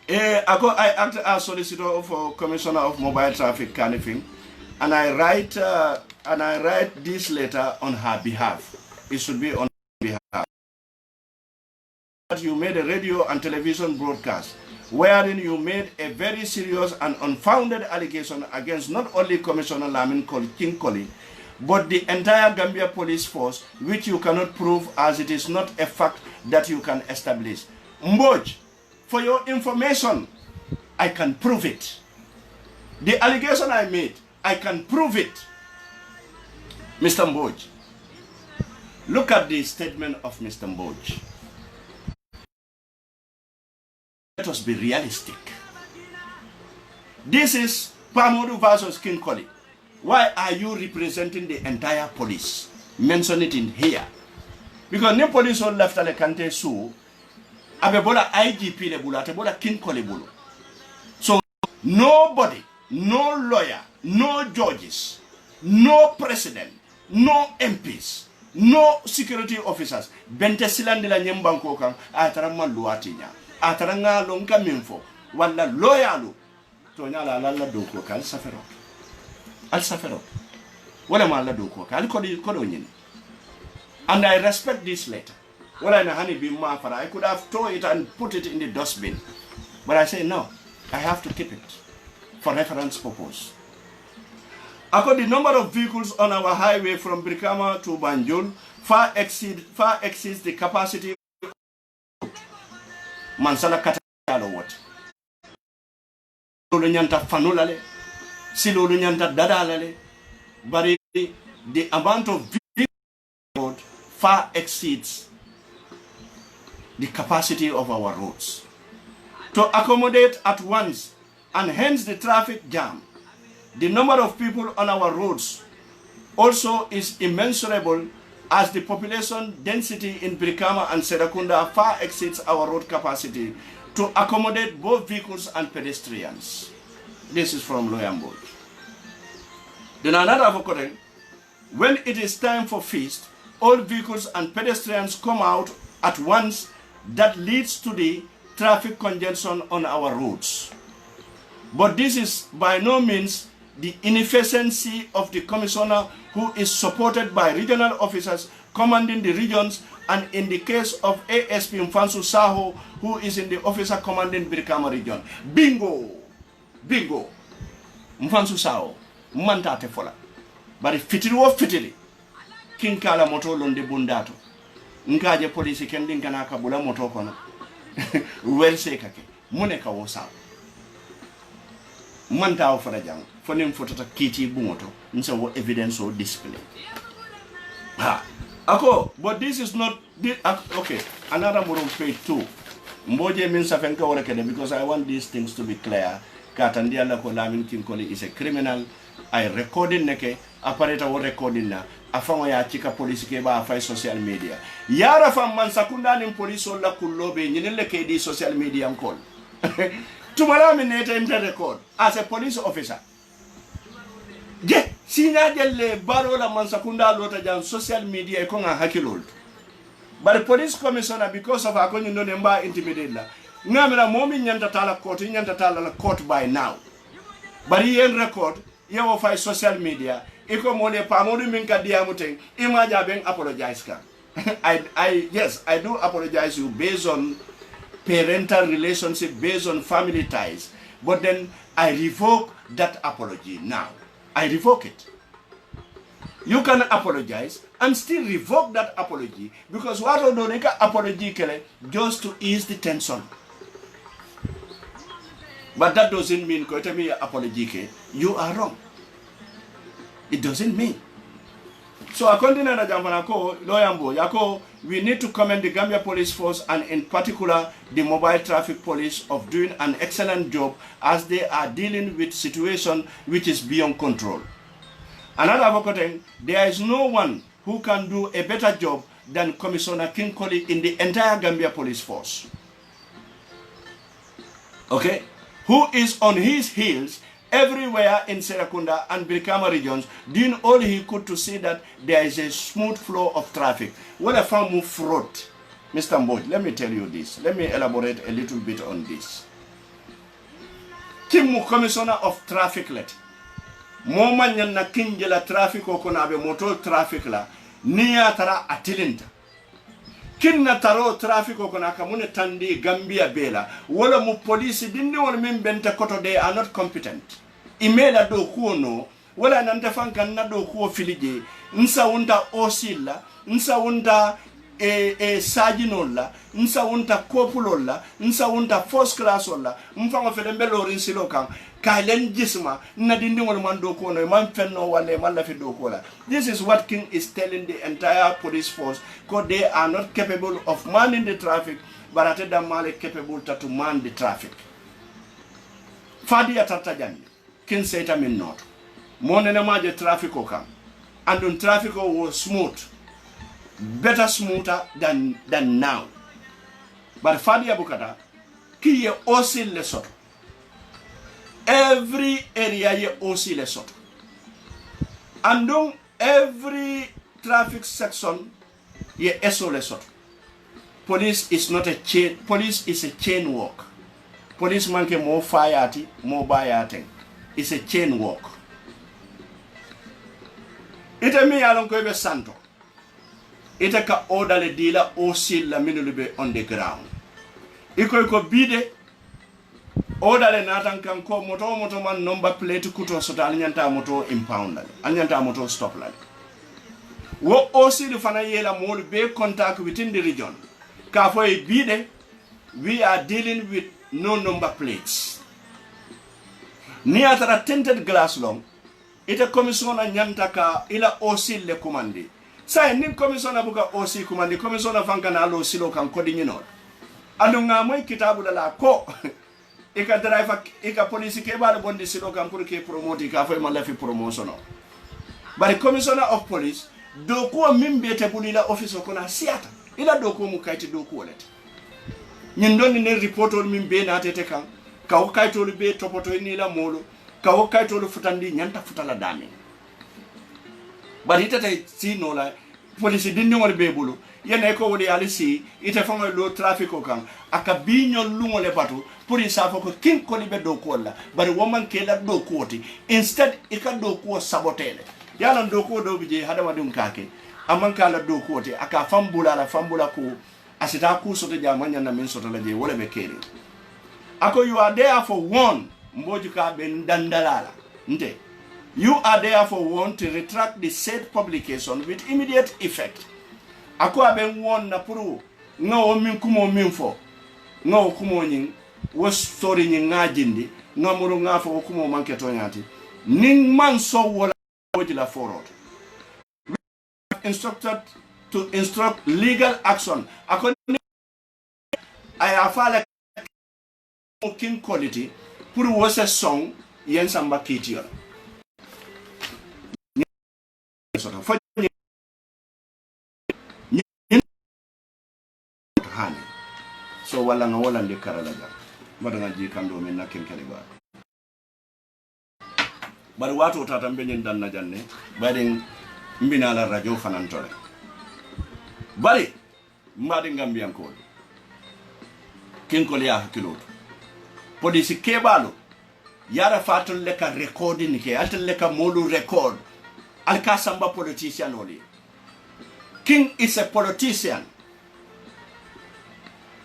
I act as solicitor for Commissioner of Mobile Traffic Kanifing and I write and I write this letter on her behalf. It should be on her behalf. That you made a radio and television broadcast wherein you made a very serious and unfounded allegation against not only Commissioner Lamin King Colley, but the entire Gambia police force, which you cannot prove as it is not a fact that you can establish. Mboj, for your information, I can prove it. The allegation I made, I can prove it. Mr. Mboj, look at the statement of Mr. Mboj. Let us be realistic. This is Pamodu versus King Colley. Why are you representing the entire police? Mention it in here. Because the police all left Alicante so abebola IGP le bulu atebola King Colley bulu. So nobody, no lawyer, no judges, no president, no MPs, no security officers bente silandi la nyembanko kan atarama luatinya ataranga lonka minfo wala loyalu to nyala la doko kan safero al safero wala ma la doko kan ko do nyin. And I respect this letter. Wala na hani bi ma fara, I could have thrown it and put it in the dustbin, but I say no, I have to keep it for reference purpose. According the number of vehicles on our highway from Brikama to Banjul far exceeds the capacity of Mansala Katalo what? Nyanta fanulale, Silo Nyanta dadalale, but the amount of vehicles far exceeds the capacity of our roads. To accommodate at once and hence the traffic jam, the number of people on our roads also is immeasurable as the population density in Brikama and Serakunda far exceeds our road capacity to accommodate both vehicles and pedestrians. This is from Loyamboj. Then another avocating, when it is time for feast, all vehicles and pedestrians come out at once. That leads to the traffic congestion on our roads. But this is by no means the inefficiency of the commissioner, who is supported by regional officers commanding the regions, and in the case of ASP Mfansu Saho, who is in the officer commanding Brikama region. Bingo! Bingo! Mfansu Saho, Mantate Fola. But if fitiri, King Kala Moto Londe Bundato. Nkaje polisi kendi kana kabula moto kono welse kake muneka wosa manta o fara jang fonim fotota kiti bumoto nse wo evidence or display ha ako, but this is not okay. Another more on page 2 mboje min safenka wora kede, because I want these things to be clear. Katandia la ko Lamin King Colley is a criminal. I recording neke apareta wo recording na afango ya chika polisi ke ba afai social media yara fam man sakunda ni police la kullobe nyinele ke di social media nkol tumala minete inter record as a police officer je sinya jelle baro la man sakunda lota jan social media ko nga hakilol but police commissioner, because of akonyi no nemba intimidate la ngamira momi nyanta tala court by now, but he en record ye wo fai social media iko mole pamodu minka diamuteng imaja ben apologize ka. Yes, I do apologize you based on parental relationship, based on family ties, but then I revoke that apology now. I revoke it. You can apologize and still revoke that apology, because what do you apology kele just to ease the tension. But that doesn't mean apology you are wrong. It doesn't mean. So according to Jambanako, Loyambo, Yako, we need to commend the Gambia Police Force, and in particular the mobile traffic police, of doing an excellent job as they are dealing with situation which is beyond control. Another advocate, there is no one who can do a better job than Commissioner King Colley in the entire Gambia Police Force. Okay? Who is on his heels everywhere in Serakunda and Brikama regions, doing all he could to see that there is a smooth flow of traffic. What a farm fraud. Mr. Mboj, let me tell you this. Let me elaborate a little bit on this. Kimu Commissioner of Traffic let. mo manyan na kinjela traffic ko na be moto traffic la niya tara atilinta kinna taro traffic ko na kamune tandi Gambia bela wala mu police dindi wala min benta koto they are not competent imela do kuno wala nanta fankan na do ko filije nsa wunda osilla nsa wunda sajinolla nsa wunda kopulolla nsa wunda first class olla mfango fele mbelo rinsilo kan kailen jisma na dindi wala man do ko no man fenno wala man la fi do ko la. This is what King is telling the entire police force, because they are not capable of manning the traffic, but at the male capable to man the traffic. Fadi atata jani King saita min not mone na maje traffic o kan and on traffic was smooth, better smoother than now, but Fadi Abukata ki ye osil le soto every area ye osil le soto and on every traffic section ye eso le soto. Police is not a chain, police is a chain walk. Police man ke mo fayati mo bayateng. It's a chain walk. Ite mi alon ko be santo. Ite ka odale dila osil la minulube on the ground. Iko bide odale natan kan ko moto man number plate kuto sota alnyanta moto impound la. Alnyanta moto stop la. Wo osil fana yela mol be contact within the region. Ka for a bide we are dealing with no number plates. Ni atara tinted glass long. Ita commissiona nyanta ka ila osil le commande. Say ni commissiona buka osil commande commissiona fanka na lo silo kan kodi nyino. Anu nga moy kitabu la ko ika driver ika police ke bala bondi silo kan pour ke promote ka fay man la fi promotion. Bari commissioner of police do ko mimbe te bulila office ko na siata. Ila do ko mu kayti do ko let. Nyin don ni report on mimbe na tete kan ka o kayto be topoto ni la molo ka o kayto futandi nyanta futala dami. Bari tete si no la police dindi wol be bulu yene ko woni alisi ite famo lo traffic kan aka biño lungole batu pour isa foko kin ko libe do ko la bari woman ke la do ko ti instead ika do ko sabotele yalla do ko do bije hada wadum kake amman kala do ko ti aka fambula la fambula ko asita ku soto jamanya na min soto la je wala be kere ako you are there for one mboju ka ben dandalala nte you are there for one to retract the said publication with immediate effect. Ako aben won na puru nga o min kumo min fo nga o kumo nyin wo story nyin nga jindi nga muru nga fo kumo manke to nyati ning man so wala wojila forot instructed to instruct legal action. Ako I afala king quality puru wo se song yen samba kitiyo. So wala nga wala ndi karalaga madanga ji kando men na kenkele ba bari watu tata mbenyen dan na janne bari mbina la radio fanantole bari mbadi ngambian ko kenkole ya hakilo police kebalo yara fatul leka recording ke altel leka molu record alka samba politician oli. King is a politician.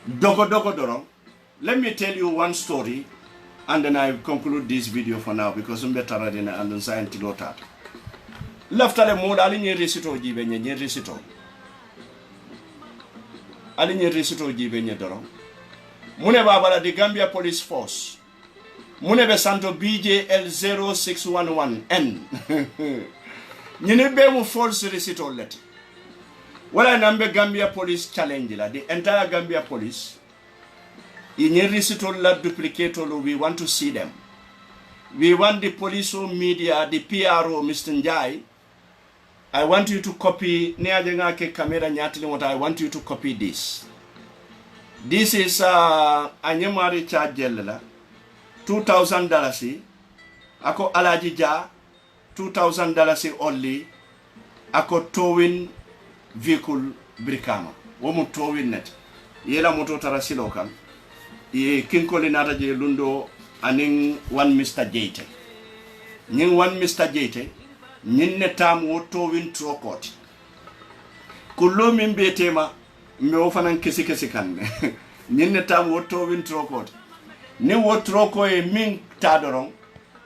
Dogo dorong. Let me tell you one story and then I conclude this video for now because I'm better than and science lota. Laftale mod ali nye resito jibe nye resito. Ali nye resito jibe nye dorong. Mune babala the Gambia Police Force. Mune be santo BJL 0611N. Nyine be mu false resito let. Wala nambe Gambia Police challenge la, the entire Gambia Police. Inye resito la duplicate lo, we want to see them. We want the police media, the PRO, Mr. Njai. I want you to copy, ke camera nyatili what I want you to copy this. This is anyamari charge la $2,000. Ako alajija $2,000 only. Ako towing vehicle brikama. Womu towing net. Yela moto tarasilo kan. Ye kinkoli nata je lundo aning one Mr. Jate. ñing wan Mr. Jete ñin ne tam wo to win trokoti kullo min betema me wo fanan kesi kan ñin ne tam wo to win trokoti ni wo troko e min tadoron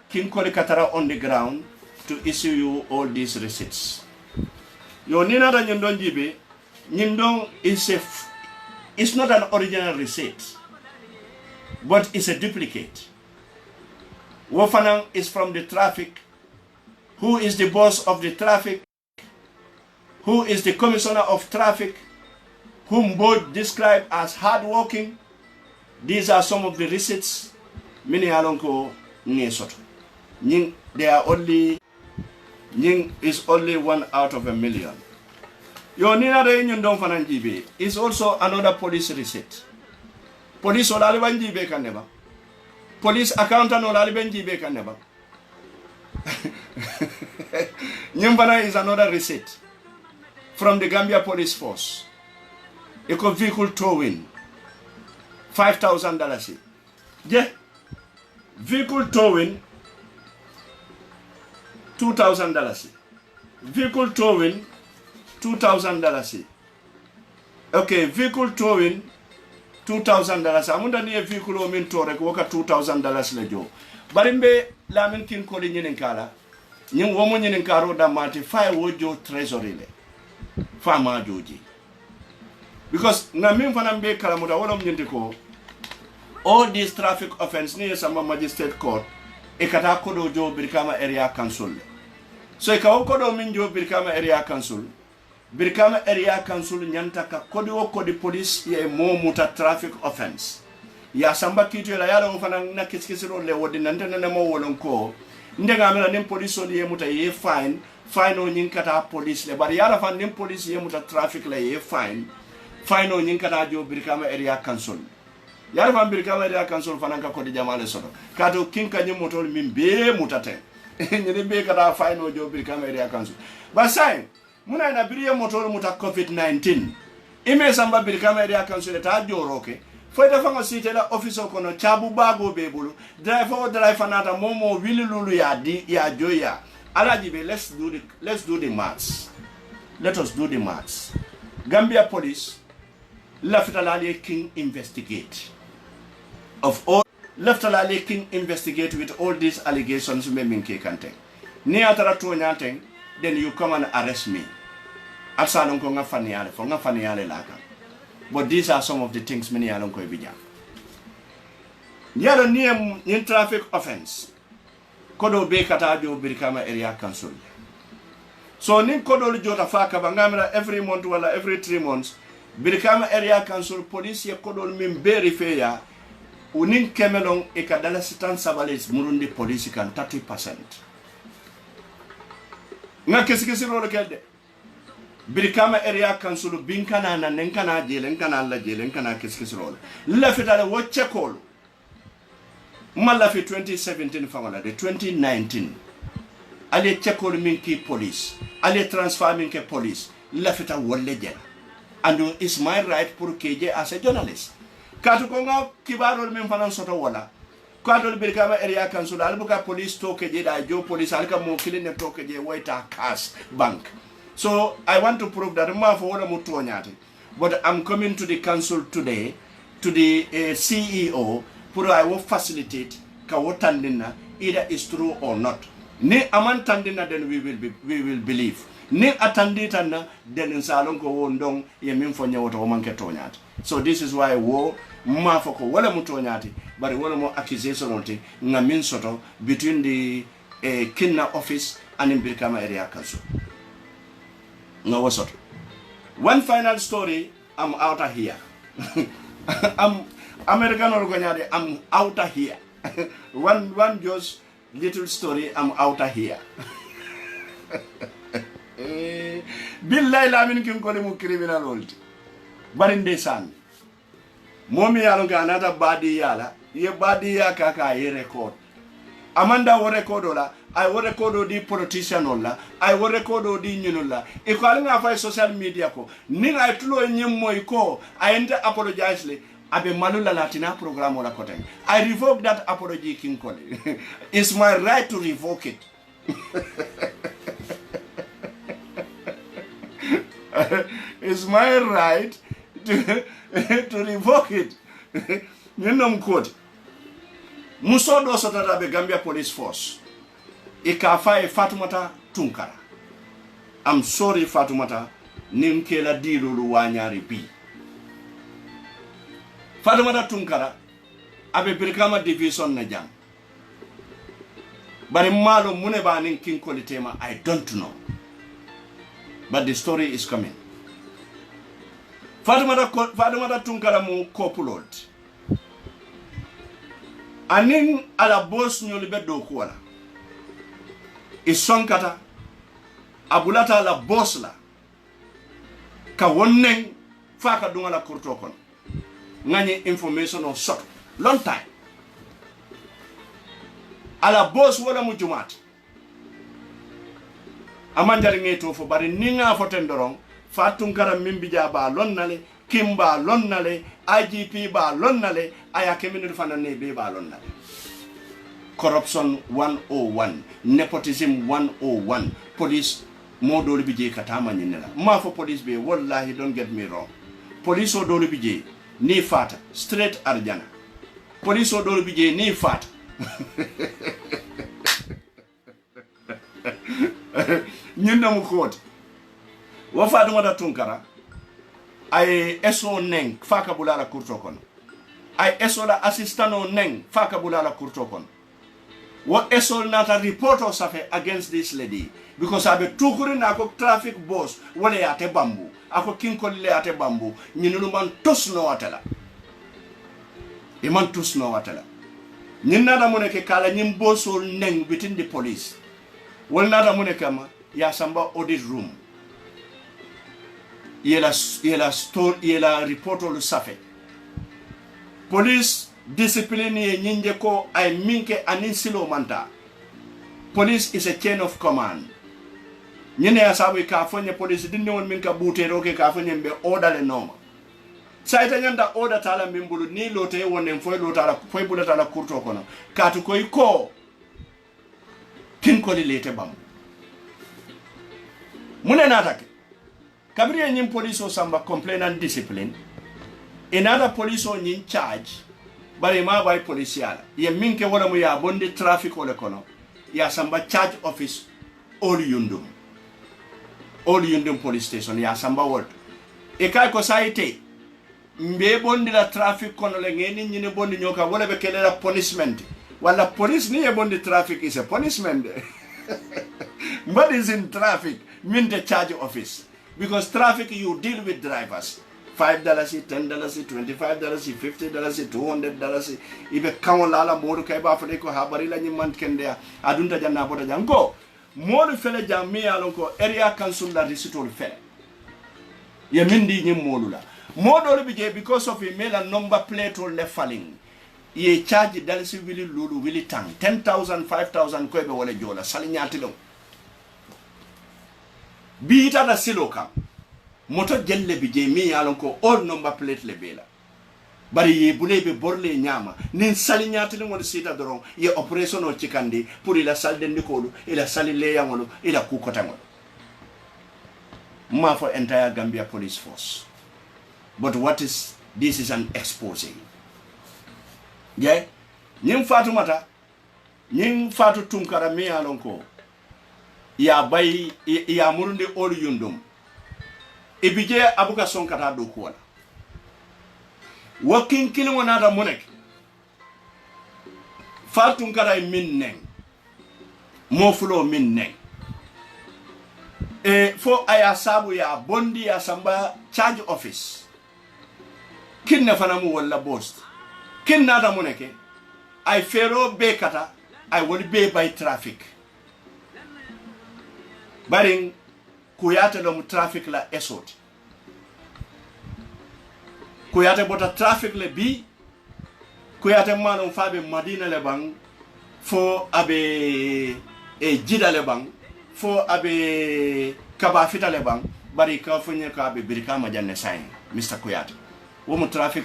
kin ko katara on the ground to issue you all these receipts yo ni na ñin don jibe ñin don it's not an original receipt but it's a duplicate. Wofanang is from the traffic. Who is the boss of the traffic? Who is the commissioner of traffic? Whom both describe as hardworking. These are some of the receipts. Mini alonko ngesoto. Ning is only 1 out of a million. Yo nina re nyun don fanan jibe is also another police receipt. Police olali banjibe kaneba. Police accountant olali banjibe kaneba. Nyumbana is another receipt from the Gambia Police Force. Eco vehicle towing, $5,000. Yeah, vehicle towing, $2,000. Vehicle towing, $2,000. Okay, vehicle towing, $2,000. Amunda ni vehicle o min tore ko ka $2,000 le jo. Barimbe la min kin ko li nyinen kala. Nyin womo nyinen karo da mati fa wo jo treasury le. Fa ma joji. Because na min fanam be kala muda wolom nyinte ko all these traffic offense ni sama magistrate court e kata kodo jo Birkama area council. So e ka kodo min jo Birkama area council. Birkama area council nyanta ka kodi police ye mo muta traffic offense. Ya samba kitu la yalo mfana na kisikisiro le wodi nante na mo wolon ko ndenga amela nim police on ye muta ye fine o nyinkata police le bari yala fan nim police ye muta traffic le ye fine o nyinkata jo Birkama area council yala fan Birkama area council fana ka kodi jamale soto kato kinka nyim motol min be mutate nyede be kata fine o jo Birkama area council basai muna na biriye motol muta COVID-19 ime samba Birkama area council ta joroke foi da fanga site la office kono chabu bago bebulu driver nata momo wili lulu ya joya alaji be let's do the maths. Let us do the maths. Gambia police Laftalali King investigate with all these allegations me minke kante ni atara to nyanteng then you come and arrest me atsalon ko ngafani yale laka. But these are some of the things many along ko bija. Yaro ni traffic offense. Kodo be kata jo Birkama area council. So ni kodo jota faka bangamra every month wala every 3 months. Birkama area council police ye kodo min verify ya unin kemelong e kadala sitan sabalis murundi police kan 30%. Nga kesi ro kelde. Birkama area council binkana na nenkana jelen kana la jelen kana kiskisrol la fitale wocce kol malla fi 2017 fangala de 2019 ale chekol minki police ale transfer minki police la fita wolle jela and it's my right pour keje as a journalist katu ko nga kibarol min fanan soto wala kadol Birkama area council albuka police to keje da jo police alka mo kiline to keje waita cash bank. So I want to prove that but I'm coming to the council today, to the CEO, for I will facilitate kawotandina either is true or not. Ne amantandina then we will believe. Ne atanditana then in salon ko wondong yemin fonya woto womanke tonyat. So this is why wo mafoko wala mutonyati but wala mo accusation onti ngamin soto between the Kinna office and in Birkama area council. No, what's up? One final story, I'm out of here. I'm American organized, I'm out of here. one just little story, I'm out of here. Billahi la min kin ko mu criminal old. Barinde san. Momi yalonga another body yala, ye body ya kaka ye record. Amanda wo recordola I wo recordo di politician olla I wo recordo di nyunola e ko alinga fa social media ko ni ay tulo nyem moy ko I ente apologize le abe malula latina program wala koten. I revoke that apology, King Koli. It's my right to revoke it. It's my right to revoke it. You know quote. Muso do sotata be Gambia Police Force. Ikafa Fatumata Tunkara. I'm sorry Fatumata. Nimkela dilulu wanyari bi. Fatumata Tunkara abe Brikama division na jam. Bari malo muneba nin King Koli tema I don't know. But the story is coming. Fatumata Tunkara mu kopulot. Anin ala boss nyolibe do kuala. Isonkata abulata la boss la. Ka wonnen faka dunga la kurto kon. Ngani information on shot. Long time. Ala boss wala mu jumat. Amanjari ngeto fo bari ninga fo tendorong Fatunkara mimbija ba lonnale Kimba lonnale IGP ba lonnale aya keminu fanane be ba lonnale. Corruption 101, nepotism 101, police modoli bije katama nyinela. Ma for police be wallahi don't get me wrong. Police odoli bije ni fata straight arjana. Police odoli bije ni fata. Nyinda mukoti. Wa Fatumata Tunkara ay eso neng faka bulala kurto kono. Ay eso la assistano neng faka bulala kurto kono. Wa eso nata report or safe against this lady because abe tukuri na ako traffic boss wale ate bambu ako King Koli le ate bambu nyinulu man tusno watela iman tusno watela nyinna da moneke kala nyim bossol neng within the police wal nata moneke ma ya samba audit room yela store yela report olu safe police discipline ye nyinje ko ay minke anin silo manta. Police is a chain of command. Nyine asabu ka fonye police dinde won minka butero ke ka fonye be order le noma. Saita nyanda order tala mimbulu ni lote wonen foy lotala foy bulata la kurto kono. Katu koy ko King Koli lete bam. Mune natake. Kabiri nyim police o samba complain and discipline. Another police on in charge. Bari ma bay policial ye minke wala mu ya bondi traffic ole kono ya samba charge office all yundum police station ya samba word e kay ko saite mbe bondi la traffic kono le ngeni nyine bondi nyoka wala be kelela punishment wala police ni ye bondi traffic is a punishment. What is in traffic mean the charge office because traffic you deal with drivers $5, $10, $25, $50, $200. Ibe kawala modu kaiba fele ko habari la nyimant kende adunta janna bota jango modu fele jammi alonko area council la risitol fele ye mindi nyim modu la modu bije because of email and number plate or le falling ye charge dalasi wili lulu wili tang 10,000 5,000 ko be wala jola salinyati lo bi ita da siloka moto jelle bije mi yalon ko all number plate le bela bari ye bulebe borle nyama nin sali nyati le ngol sita doron ye operation o cikandi pour ila salde ndikolu ila sali le yangolo ila kukotangol ma for entire Gambia police force but this is an exposing yeah nyim Fatumata nyim Fatu Tunkara mi yalon ko ya bay ya murundi all yundum ibije abuka sonkata do ko wala wakin kilimo nada monek Fatunkara min neng mo fulo min neng e fo aya sabu ya bondi ya samba charge office kinna fanamu wala boss kinna da moneke ay fero be kata ay woni be by traffic baring kuyate lo mu traffic la esot kuyate bota traffic le bi kuyate manon fabe Madina le bang fo abe jida le bang fo abe kaba fita le bang bari ka fonye ka abe Brikama janne sign Mr. Kuyate wo mu traffic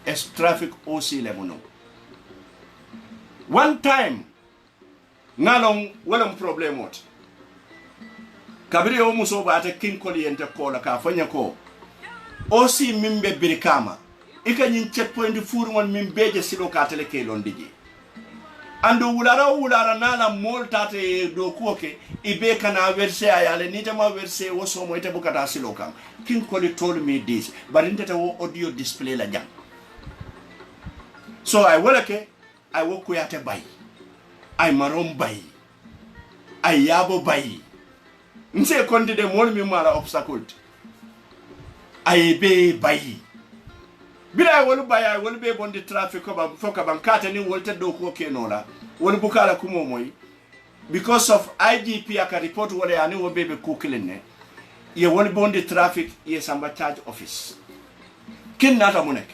es traffic aussi le mono one time ngalong walam problem ot kabiri o muso ba ta kin ko yente ko la ka fanya ko aussi mimbe birkama ikanyin checkpoint furu won mimbe je silo ka tele ke lon diji ando wulara nala moltate do koke ibe kana verse ayale nitama verse wo so mo ite bukata silo kam kin ko li told me this but intata wo audio display la jam so I welake I wo kuyate bay ay marom bay ay yabo bay nse konti de mol mi mala obstacle ay be bay bila wolu bay wolu be bondi traffic ko ba foka ban kata ni wolte do ko kenola wolu bukala kumo moy because of IGP aka report wala yani wo bebe kukilene ye wolu bondi traffic ye samba charge office kin nata munek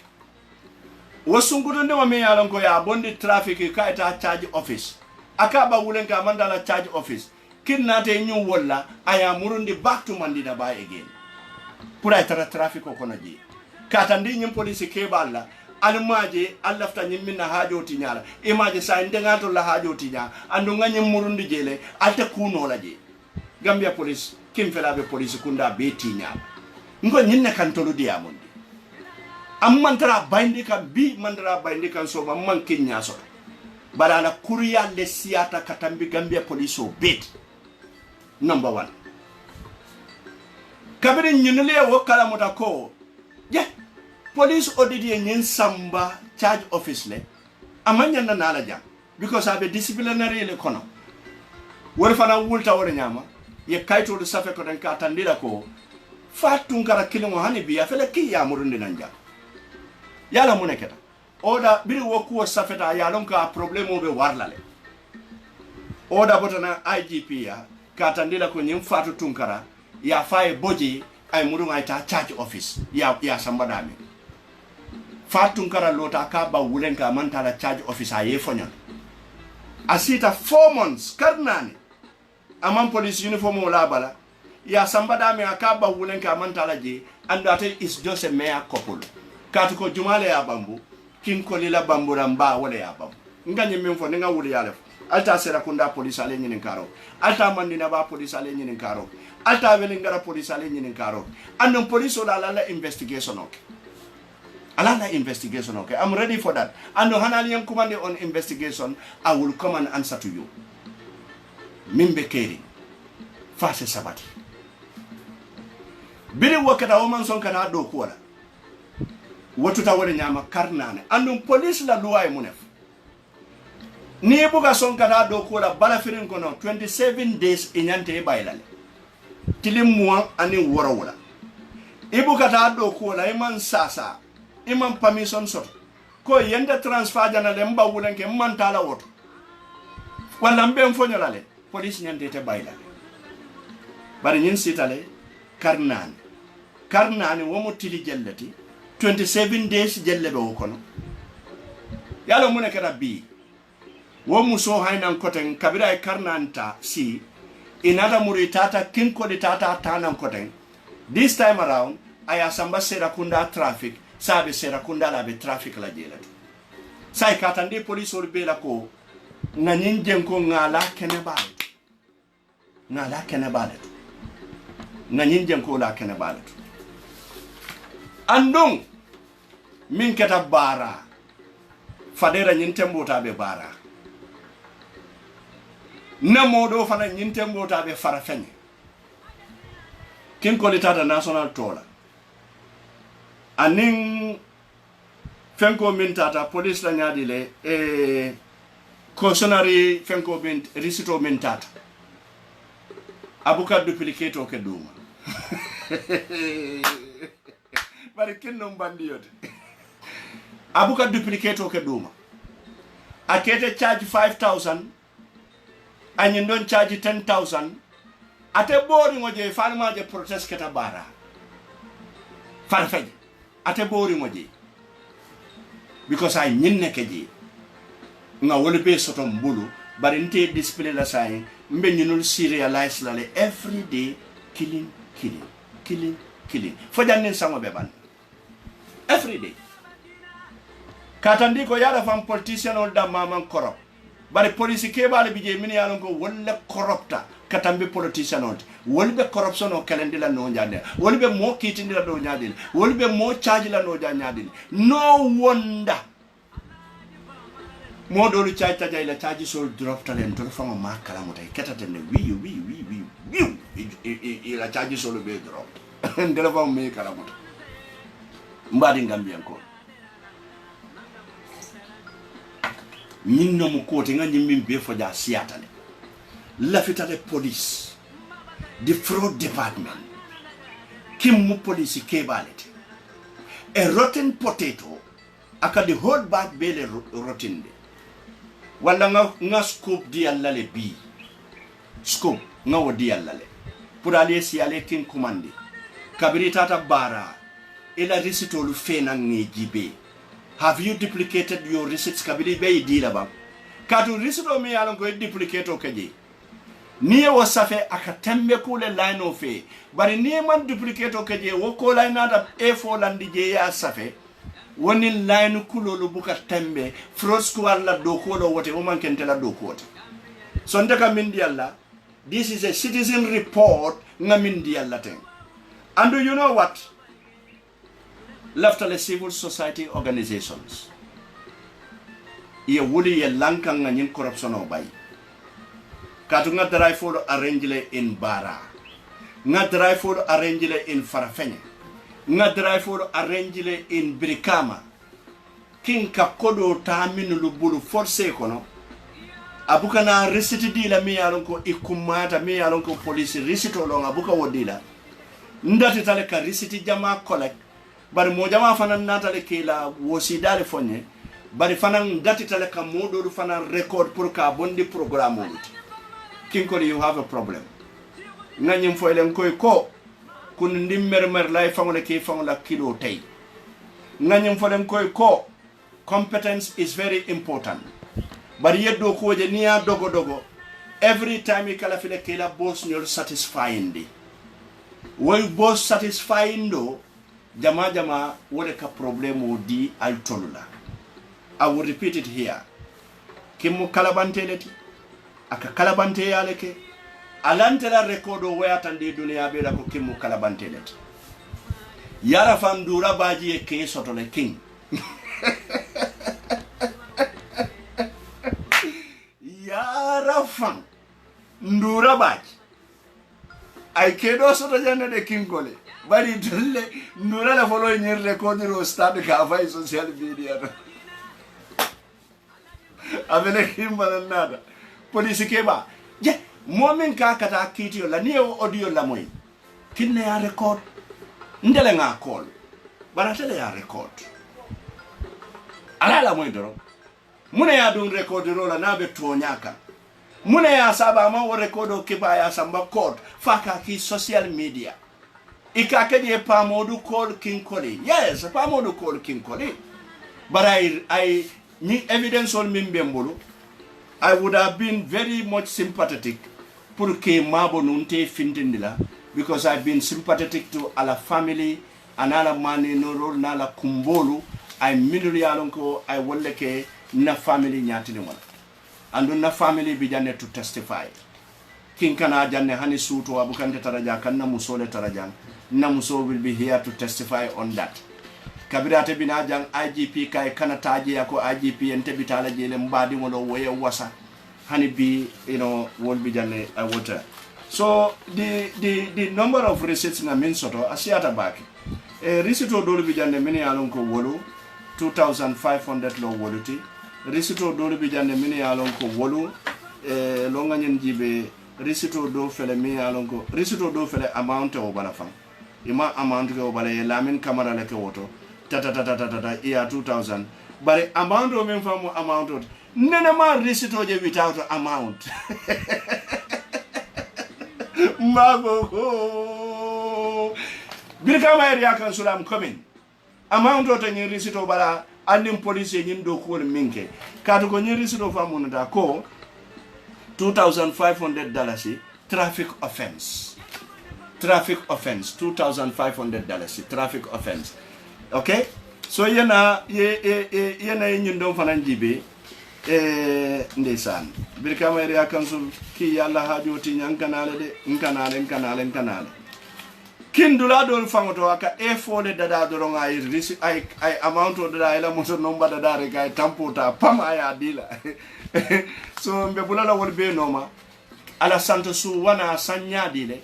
wasungudo ne wame yalon ko ya bondi traffic ka ita charge office akaba wulen ka mandala charge office kin nata nyu wala aya murundi back to mandina ba again pura ita traffic ko konaji kata ndi nyim police ke balla almaje allafta nyim minna hajo tinyala imaje sa ndengato la hajo tinya andu nganyim murundi jele alta kuno laje Gambia police kim felabe police kunda be tinyala ngo nyinne kan tolu diamondi amantara bindi kan bi mandara bindi kan so man kinya so barana kuriya le siata katambi Gambia police o bit number 1 kabiri nyinule wo kala motako police audit yen samba charge office le amanya na nala jam because abe disciplinary le kono wor fana wulta wor nyama ye kayto du safe ko den ka tandira ko fatun kara kilimo hani biya fele ki ya murundi nanja yala muneketa oda biri woku safeta ya lonka problemo be warlale oda botana IGP ya ka tandira ko nyim fatu tunkara ya faye boji ay murunga ita charge office ya sambadame fatun kara lota ka ba wulen ka mantala charge office aye fonyon asita 4 months karnani amam police uniform wala bala ya sambadame aka ba wulen ka mantala je andate is just a mere couple katuko jumale ya bambu kinko lila bambura mba wala ya bambu nganye memfo nga wuli yale alta sera kunda police ale nyinin karo alta mandina ba police ale nyinin karo alta wele ngara police ale nyinin karo andon police ola la investigation okay alana investigation okay I'm ready for that ando hanali yan command on investigation I will come and answer to you mimbe keri fase sabati bili wakata woman son kana do ko wala watuta wala nyama karnane andon police la loi munef ni buga son kana do ko la bala firin ko no 27 days inyante baylale tilim mois ani woro wala ibuka ta do ko la iman sasa iman permission sot ko yenda transfer jana le mba wulenke man tala woto wala mbem fonyo lale police nyande te baylale bari nyin sitale karnane womo tili jellati 27 days jellebe o kono yalo mune kata bi wo muso haynan koten kabira e karnanta si inata muri tata kinko de tata tanan koten this time around aya samba sera kunda traffic sabe sera kunda la be traffic la jela sai katandi police or be la ko nanin jenko ngala kene balet nanin jenko la kene balet andong min keta bara fadera nyin tembota be bara namo do fana nyin tembota be farafenye kin ko litata national tola anin fenko min tata police la nyadi le cautionary fenko min risito min tata abuka duplicate o ke duma bari kin no bandiyote abuka duplicate o ke duma akete charge 5,000 and don't charge 10,000 ate boring oje farma je protest keta bara farfeje ate boring oje because I nyinne keje nga wole be soto mbulu bari nte display la sai mbe nyinul serialize la le every day killing fojanen sango be ban every day katandi ko yada fam politician ol da maman corrupt bari police ke bale bije min yalon ko wala corrupta katambe politician ol wolbe corruption o kalendila no nyade wolbe mo kitindila do nyade wolbe mo charge la no nyade no wonder mo do lu charge ta la charge sol drop talent to fama ma kala mo tay ketata ne wi la charge sol be drop ndela fam me kala mo mbadi ngambien ko minno mo kote ngani min be foja siatale la fitale police the fraud department kim mu police ke balete a rotten potato aka the whole bag bele rotten de wala nga scoop di alla le bi scoop nga wodi alla le pour aller si aller kin commande kabiri tata bara ila risito lu fena ngi jibe. Have you duplicated your receipts kabili be dila ba katu risito mi yalon ko duplicate o kaje niye wo safe akatembe kule line of e bari niye man duplicate o kaje wo ko line da e4 landi je ya safe woni line kulolu buka tembe fraud squad la do ko do wote o man kentela do ko so ndaka min di Allah this is a citizen report nga min di Allah ten and you know what left the civil society organizations ye wuli ye lankan nga nyin corruption o bay katu nga dry for arrange in bara nga dry for arrange in farafenye nga dry for arrange in brikama kin ka kodo taminu lu bulu force kono abuka na receipt di la mi yalon ko ikumata mi yalon ko police receipt lo abuka wodila ndati tale ka receipt jama collect bari mo jama fanan natale kila wosi dale fonye bari fanan dati tale ka modo fanan record pour ka bondi programme wuti kinko you have a problem nganyim foylen koy ko kun ndimmer lay fangole ke fangola kilo tay nganyim folen koy ko competence is very important bari yeddo ko je niya dogo every time kala file kila boss nyol satisfying di way boss satisfying do jama wole ka problemo di al tolula. I will repeat it here. Kimu kalabante leti aka kalabante yaleke alante la rekodo wayatande dunia bela ko kimu kalabante leti yara fam dura baji e king soto le king yara fam ndura baji ay kedo soto jande de king gole bari dulle ndura la folo ñir rekodo ro stade ka fay social media avele kimbala nada police keba je momen ka kata kitio la ni audio la moy kinne ya record ndele nga call bara tele ya record ala la moy doro mune ya dun record ro la nabe tonyaka mune ya saba ma wo record o keba ya samba code faka ki social media ikakedi pa modu call king koli yes pa modu call king koli but I ni evidence on mimbembolo I would have been very much sympathetic pour que mabo nunte findindila because I've been sympathetic to ala family anala mani no role nala kumbolu I minuli alonko I wolle ke na family nyatini wala and na family bijane to testify king kana janne hani suto abukante taraja kanna musole tarajan na muso will be here to testify on that kabirate bina jang IGP kay kanataji yako IGP ente bitala jele mbadi wolo woye wasa hani bi won't be jane water so the number of receipts na min soto asiata baki receipt dolu bi jane mini alon ko wolu 2500 lo woluti receipt dolu bi jane mini alon ko wolu lo nganyen jibe receipt do fele mi alon ko receipt do fele amount o bala fam ima amount ko bala lamin camera le ko woto tata iya 2000 but amount of men from amount of nene ma receipt without amount mago birka ma area kan sulam coming amount of any receipt bala andim police nyin do ko minke kadu ko nyin receipt famu da ko $2,500 traffic offense $2,500 traffic offense okay so yena yena ñindom fanan jibe ndeysaan Brikama Area Council ki yalla hajoti ñankanale de nkanale kindula dol fangoto aka fole dada doron ay amount o dada ila moto nomba dada re kay tampota pam aya dila so mbe bulala wol be noma ala santo su wana sanya dile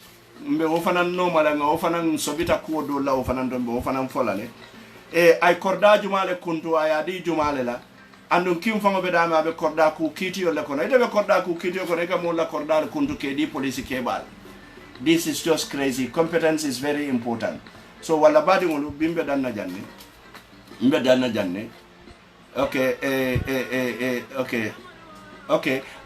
mbe wo fanan noma la nga wo fanan sobita ko do la wo fanan dombe wo fanan folale ay korda jumale kuntu aya di jumale la andum kim fango be dama be korda ku kitiyo le kono ide be korda ku kitiyo kono ka mo la korda kuntu ke di police kebal. This is just crazy. Competence is very important. So wala badi ngulu bimbe dan na janne. Mbe dan na janne. Okay.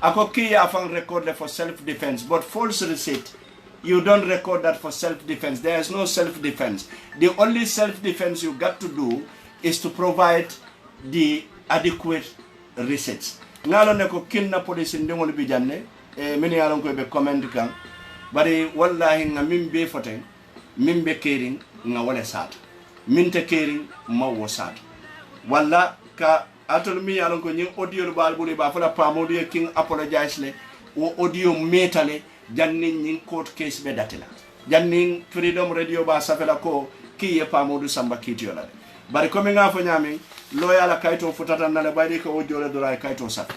Ako ki afang record for self-defense, but false receipt. You don't record that for self-defense. There is no self-defense. The only self-defense you got to do is to provide the adequate receipts. Ngalo ne ko kinna police ndengol bi janne mini yalon ko be comment kan. Bari wallahi nga mimbe foten mimbe kering nga wala sat minte kering ma wo sat walla ka atol mi yalon ko nyin audio bal buli ba fala pamodi king apologize le o audio metale janni nyin court case be datela janni freedom radio ba safela ko ki ye pamodu samba kitio la bari ko mi nga fo nyami loyala kayto futata na le bari ko audio le dora kayto sat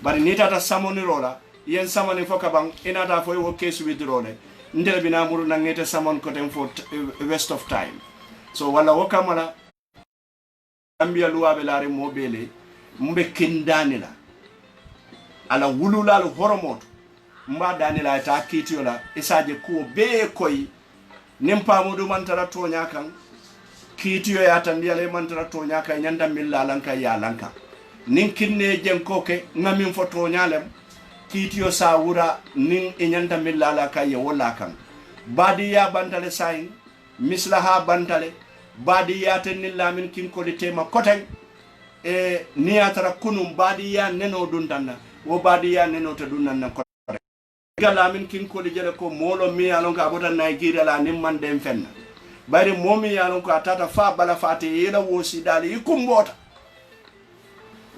bari ni tata samoni rola yen samani foka bang inata fo wo case withdrawle ndel bina muru na ngete samon ko tem for waste of time so wala wokamala ambia luwabe laare mobele mbe kindanila ala wululal horomoto mba danila ta kitiola isaje ko be koy nimpa mudu mantara tonya kan kitiyo ya tandiale mantara tonya kan nyanda milla lanka ya lanka nin kinne jenkoke ngamin fo tonyalem kitiyo sa wura nin inyanta millala kaye wala kan badiya bantale sayin mislaha bantale badiya tenilla min kin ko tema koten niyatara kunum badiya neno dundanna wo badiya neno te dundanna ko gala min kin ko jere ko molo mi alon ka botan Nigeria la nim man dem fenna bari momi alon ko atata fa bala fati yela wosi dali ikumbota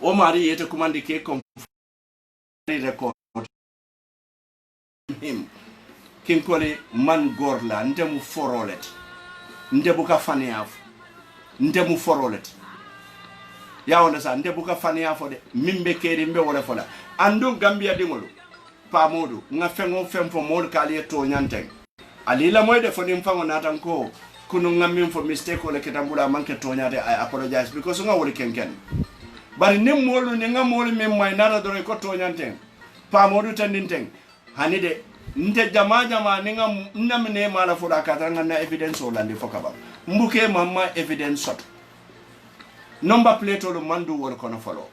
o mari yete kumandi ke kom record him kinkole man gorla ndemu forolet ndebuka faniaf ndemu forolet yawonde sa ndebuka faniafo de mimbe keri mbe wala fola andu Gambia dingolu pa modu nga fengo femfo mod kali to nyanteng alila moy de foni mfango natan ko kunu ngam fo mistake wala ketambula manke to nyate I apologize because nga woli kenken bari nim molu ni nga molu mem may nara do ko to nyanteng pa modu tandinteng hanide nte jama ninga namne mala fula katanga na evidence olandi fokaba mbuke mama evidence sot number plate olu mandu wor kono folo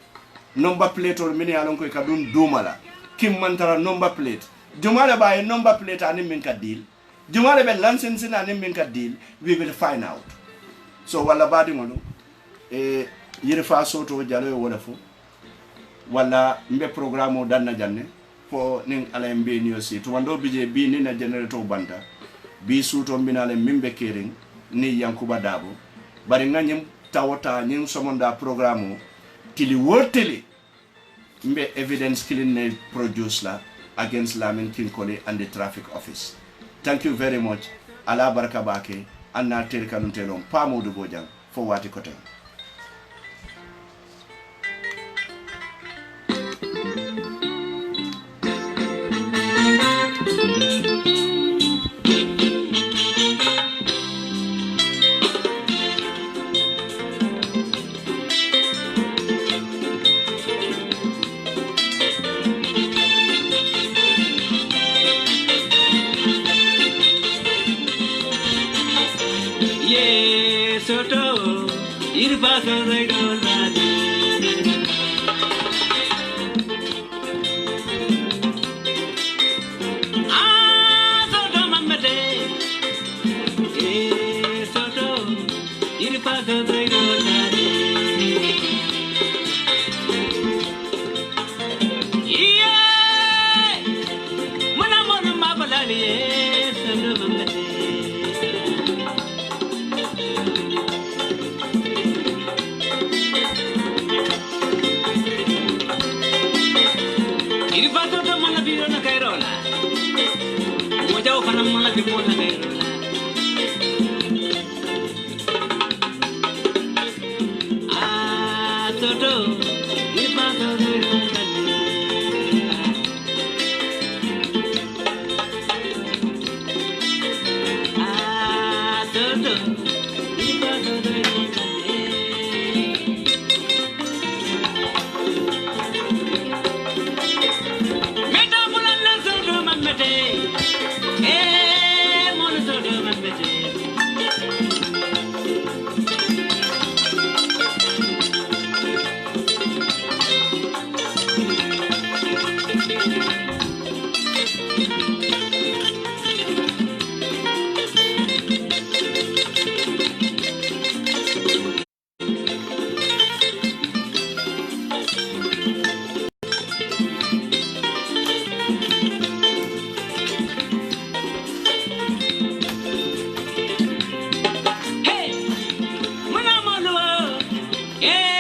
number plate olu mini alon ko kadun dumala kim mantara number plate jumale baye number plate ani min ka deal jumale be license ani min ka deal we will find out so wala badi ngono yirfa soto jalo wala fu wala mbe programme danna janne po ning ala mbe ni aussi to wando bije bi ni na generator banta bi suto mbinale mimbe kering ni yankuba dabo bari nganyim tawota nyim somonda programme tili woteli mbe evidence killing ne produce la against Lamin Kinkole and the traffic office. Thank you very much. Ala baraka bake anna terika nuntelon pa modu bojang for wati kote. Yeah.